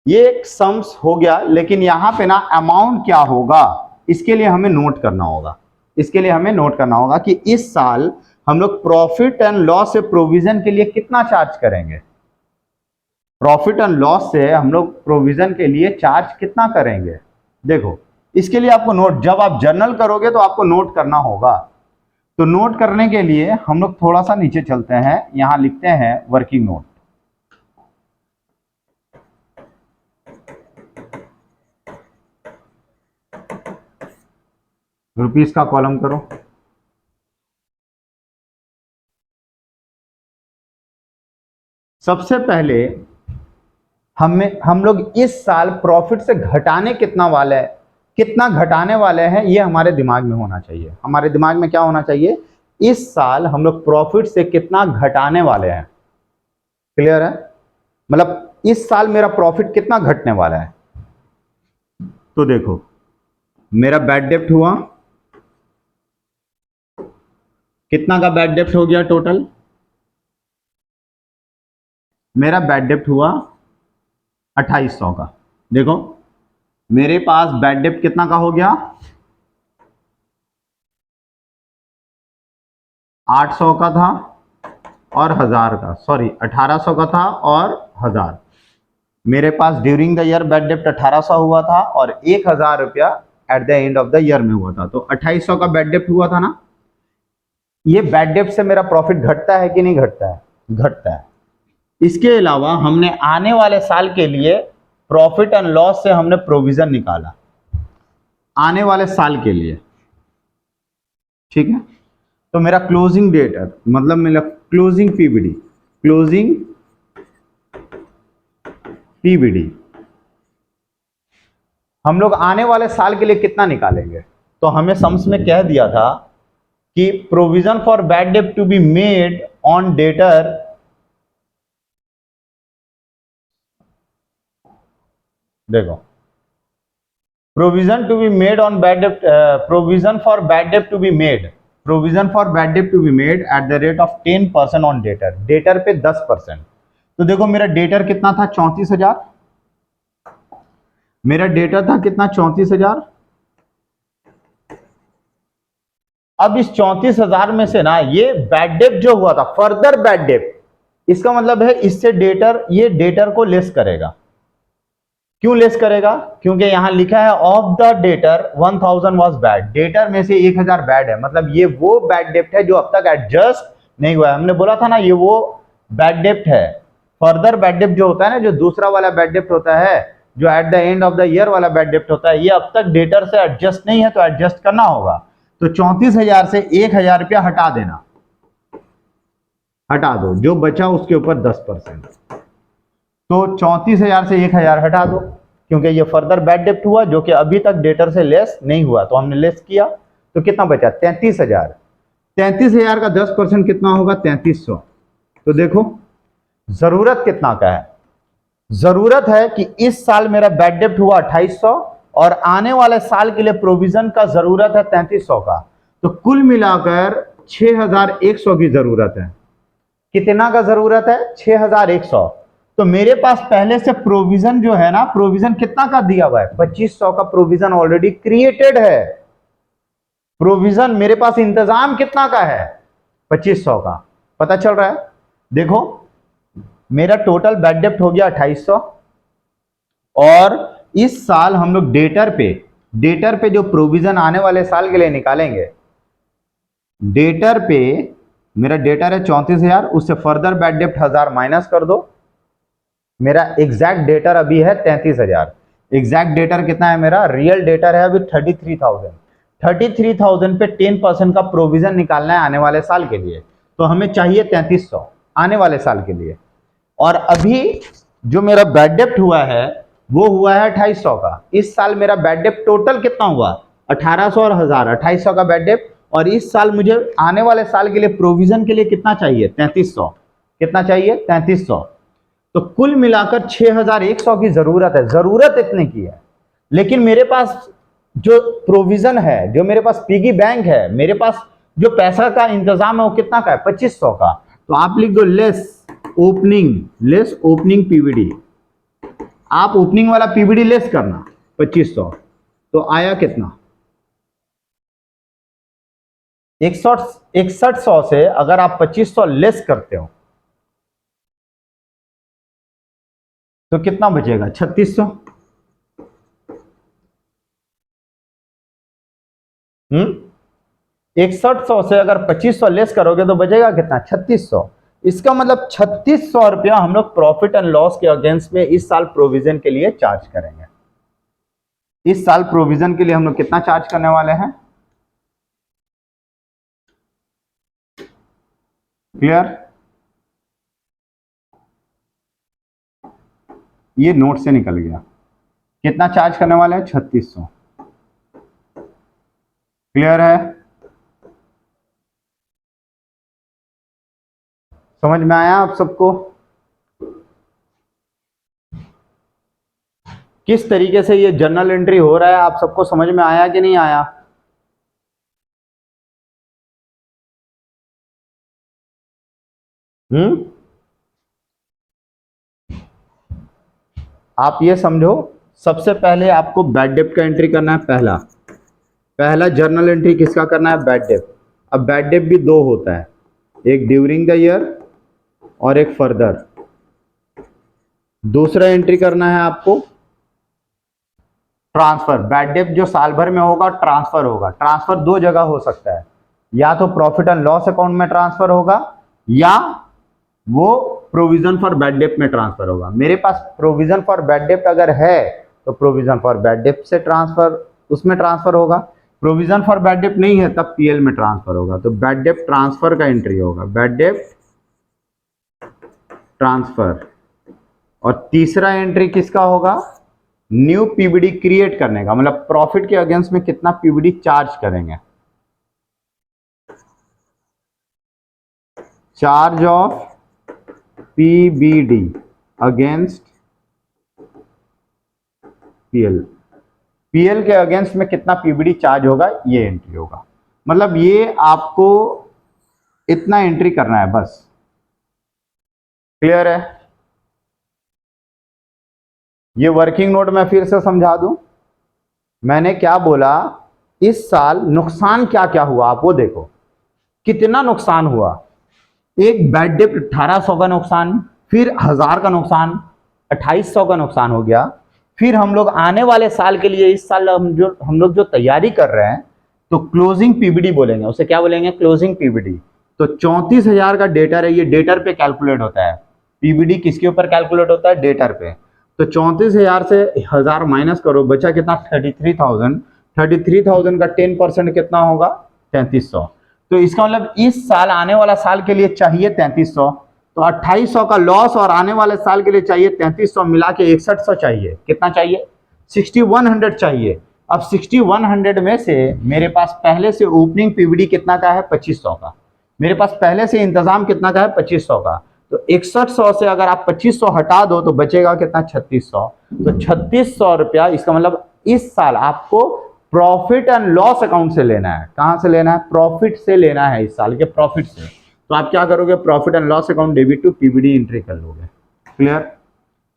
ये एक सम्स हो गया, लेकिन यहां पे ना अमाउंट क्या होगा इसके लिए हमें नोट करना होगा, इसके लिए हमें नोट करना होगा कि इस साल हम लोग प्रॉफिट एंड लॉस से प्रोविजन के लिए कितना चार्ज करेंगे, प्रॉफिट एंड लॉस से हम लोग प्रोविजन के लिए चार्ज कितना करेंगे। देखो इसके लिए आपको नोट, जब आप जर्नल करोगे तो आपको नोट करना होगा, तो नोट करने के लिए हम लोग थोड़ा सा नीचे चलते हैं, यहां लिखते हैं वर्किंग नोट, रुपीस का कॉलम करो। सबसे पहले हम लोग इस साल प्रॉफिट से घटाने कितना वाले हैं, कितना घटाने वाले हैं, ये हमारे दिमाग में होना चाहिए। हमारे दिमाग में क्या होना चाहिए, इस साल हम लोग प्रॉफिट से कितना घटाने वाले हैं। क्लियर है, मतलब इस साल मेरा प्रॉफिट कितना घटने वाला है। तो देखो मेरा बैड डेप्ट हुआ, कितना का बैड डेप्ट हो गया टोटल, मेरा बैड डेप्ट हुआ 2800 का। देखो मेरे पास बैड डेप्ट कितना का हो गया, 800 का था और 1000 का, सॉरी 1800 का था और 1000। मेरे पास ड्यूरिंग द ईयर बैड डेप्ट 1800 हुआ था और 1000 रुपया eight the end of the year में हुआ था, तो 2800 का बैड डेप्ट हुआ था ना। ये बैड डेप्ट से मेरा प्रॉफिट घटता है कि नहीं घटता है, घटता है। इसके अलावा हमने आने वाले साल के लिए प्रॉफिट एंड लॉस से हमने प्रोविजन निकाला आने वाले साल के लिए, ठीक है। तो मेरा क्लोजिंग डेट है, मतलब मेरा क्लोजिंग पीबीडी, क्लोजिंग पीबीडी हम लोग आने वाले साल के लिए कितना निकालेंगे। तो हमें सम्स में कह दिया था कि प्रोविजन फॉर बैड डेप्ट to be made on debtor, देखो provision to be made on bad डेप्ट, प्रोविजन फॉर बैड डेप्ट to be made, provision for bad debt to be made at the rate of 10% on debtor, debtor पे 10%। तो देखो मेरा debtor कितना था 34,000, मेरा डेटर था कितना 34,000। अब इस 34,000 में से ना ये बैड डेट जो हुआ था, फर्दर बैड डेट, इसका मतलब है इससे डेटर, ये डेटर को लेस करेगा। क्यों लेस करेगा? क्योंकि यहां लिखा है of the debtor 1000 was bad, debtor में से 1000 बैड है, मतलब ये वो बैड डेट है जो अब तक एडजस्ट नहीं हुआ है। हमने बोला था ना ये वो बैड डेट है। फर्दर बैड डेट जो होता है ना, जो दूसरा वाला बैड डेट होता है, जो eight the end of the year वाला बैड डेट होता है, ये अब तक डेटर से एडजस्ट नहीं है, तो एडजस्ट करना होगा। तो 34,000 से 1,000 रुपया हटा देना, हटा दो, जो बचा उसके ऊपर 10%। तो 34,000 से 1,000 हटा दो, क्योंकि ये फर्दर बैड डेट हुआ जो कि अभी तक डेटर से लेस नहीं हुआ, तो हमने लेस किया। तो कितना बचा? 33,000। 33,000 का 10% कितना होगा? 3300। तो देखो जरूरत कितना का है? जरूरत है कि इस साल मेरा बैड डेट हुआ 2800 और आने वाले साल के लिए प्रोविजन का जरूरत है 3300 का। तो कुल मिलाकर 6,100 की जरूरत है। कितना का जरूरत है? 6,100। तो मेरे पास पहले से प्रोविजन जो है ना, प्रोविजन कितना का दिया हुआ है? 2500 का प्रोविजन ऑलरेडी क्रिएटेड है। प्रोविजन मेरे पास इंतजाम कितना का है? 2500 का। पता चल रहा है? देखो मेरा टोटल बैड डेट हो गया 2800, और इस साल हम लोग डेटर पे जो प्रोविजन आने वाले साल के लिए निकालेंगे, डेटर पे मेरा डेटर है 34,000, उससे फर्दर बैड डेट 1000 माइनस कर दो। मेरा एग्जैक्ट डेटर अभी है 33,000। एग्जैक्ट डेटर कितना है मेरा? रियल डेटर है अभी 33,000। 33,000 पे 10% का प्रोविजन निकालना है आने वाले साल के लिए, तो हमें चाहिए 3300 आने वाले साल के लिए। और अभी जो मेरा बैड डेट हुआ है वो हुआ है 2800 का। इस साल मेरा बैड डेट टोटल कितना हुआ? 1800 और 1000, 2800 का बैड डेट। और इस साल मुझे आने वाले साल के लिए प्रोविजन के लिए कितना चाहिए? 3300। कितना चाहिए? 3300। तो कुल मिलाकर 6,100 की जरूरत है। जरूरत इतने की है, लेकिन मेरे पास जो प्रोविजन है, जो मेरे पास पिगी बैंक है, मेरे पास जो पैसा का इंतजाम है वो कितना का है? 2500 का। तो आप लिख दो लेस ओपनिंग पीवीडी। आप ओपनिंग वाला पीवीडी लेस करना 2500। तो आया कितना? 6100 से अगर आप 2500 लेस करते हो तो कितना बचेगा? 3600। 6100 से अगर 2500 लेस करोगे तो बचेगा कितना? 3600। इसका मतलब 3600 रुपया हम लोग प्रॉफिट एंड लॉस के अगेंस्ट में इस साल प्रोविजन के लिए चार्ज करेंगे। इस साल प्रोविजन के लिए हम लोग कितना चार्ज करने वाले हैं? क्लियर? ये नोट से निकल गया। कितना चार्ज करने वाले हैं? 3600। क्लियर है? समझ में आया आप सबको? किस तरीके से ये जर्नल एंट्री हो रहा है आप सबको समझ में आया कि नहीं आया? आप ये समझो, सबसे पहले आपको बैड डेट का एंट्री करना है। पहला जर्नल एंट्री किसका करना है? Bad debt. अब बैड डेट भी दो होता है, एक ड्यूरिंग द ईयर और एक फर्दर। दूसरा एंट्री करना है आपको ट्रांसफर। बैड डेट जो साल भर में होगा ट्रांसफर होगा। ट्रांसफर दो जगह हो सकता है, या तो प्रॉफिट एंड लॉस अकाउंट में ट्रांसफर होगा या वो प्रोविजन फॉर बैड डेट में ट्रांसफर होगा। मेरे पास प्रोविजन फॉर बैड डेट अगर है तो प्रोविजन फॉर बैड डेट से ट्रांसफर उसमें ट्रांसफर होगा। प्रोविजन फॉर बैड डेट नहीं है तब पीएल में ट्रांसफर होगा। तो बैड डेट ट्रांसफर का एंट्री होगा, बैड डेट ट्रांसफर। और तीसरा एंट्री किसका होगा? न्यू पीवीडी क्रिएट करने का, मतलब प्रॉफिट के अगेंस्ट में कितना पीवीडी चार्ज करेंगे। Charge of PBD against PL. PL के अगेंस्ट में कितना पीबीडी चार्ज होगा, ये एंट्री होगा। मतलब ये आपको इतना एंट्री करना है बस। क्लियर है? ये वर्किंग नोट मैं फिर से समझा दूं। मैंने क्या बोला, इस साल नुकसान क्या क्या हुआ आप वो देखो, कितना नुकसान हुआ। एक बैड डेब्ट 1800 का नुकसान, फिर 1000 का नुकसान, 2800 का नुकसान हो गया। फिर हम लोग आने वाले साल के लिए, इस साल हम लोग जो तैयारी कर रहे हैं, तो क्लोजिंग पीबीडी बोलेंगे, उसे क्या बोलेंगे, क्लोजिंग पीबीडी। तो 34,000 का डेटर है, ये डेटर पे कैलकुलेट होता है। पीबीडी किसके ऊपर कैलकुलेट होता है, डेटर पे। तो 34,000 से 1000 माइनस करो, बचा कितना, 33,000। 33,000 का 10% कितना होगा, 3300। तो इसका मतलब इस साल, आने वाला साल के लिए चाहिए 3300, तो 2800 का लॉस और आने वाले साल के लिए चाहिए 3300, मिला के 6100 चाहिए। कितना चाहिए, 6100 चाहिए। अब 6100 में से मेरे पास पहले से ओपनिंग पीवीडी कितना का है, 2500 का। मेरे पास पहले से इंतजाम कितना का है, 2500 का। तो 6100 से अगर आप 2500 हटा दो तो बचेगा कितना, 3600। तो 3600 रुपया, इसका मतलब इस साल आपको प्रॉफिट एंड लॉस अकाउंट से लेना है। कहां से लेना है, प्रॉफिट से लेना है, इस साल के प्रॉफिट से। तो आप क्या करोगे, profit and loss account debit to PBD entry कर लोगे। क्लियर?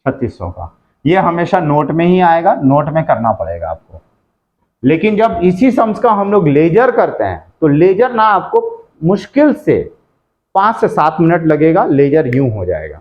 3600 का ये हमेशा नोट में ही आएगा, नोट में करना पड़ेगा आपको। लेकिन जब इसी सम्स का हम लोग लेजर करते हैं, तो लेजर ना आपको मुश्किल से 5 से 7 मिनट लगेगा, लेजर यूं हो जाएगा।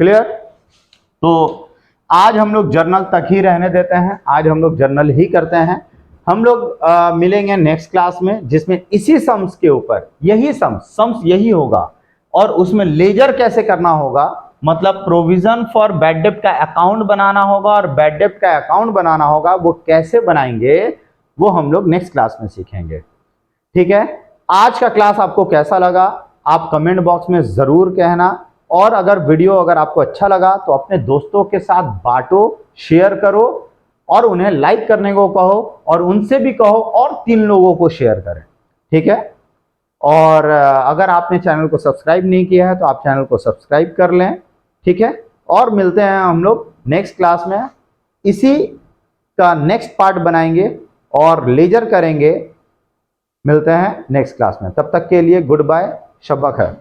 क्लियर? तो आज हम लोग जर्नल तक ही रहने देते हैं, आज हम लोग जर्नल ही करते हैं। हम लोग मिलेंगे नेक्स्ट क्लास में, जिसमें इसी सम्स के ऊपर, यही सम्स यही होगा, और उसमें लेजर कैसे करना होगा, मतलब प्रोविजन फॉर बैड डेब्ट का अकाउंट बनाना होगा, और बैड डेब्ट का अकाउंट बनाना होगा, वो कैसे बनाएंगे वो हम लोग नेक्स्ट क्लास में सीखेंगे। ठीक है? आज का क्लास आपको कैसा लगा आप कमेंट बॉक्स में जरूर कहना, और अगर वीडियो अगर आपको अच्छा लगा तो अपने दोस्तों के साथ बांटो, शेयर करो, और उन्हें लाइक करने को कहो, और उनसे भी कहो और 3 लोगों को शेयर करें। ठीक है? और अगर आपने चैनल को सब्सक्राइब नहीं किया है तो आप चैनल को सब्सक्राइब कर लें। ठीक है? और मिलते हैं हम लोग नेक्स्ट क्लास में, इसी का नेक्स्ट पार्ट बनाएंगे और लेजर करेंगे। मिलते हैं नेक्स्ट क्लास में, तब तक के लिए गुड बाय, शब्बा खैर।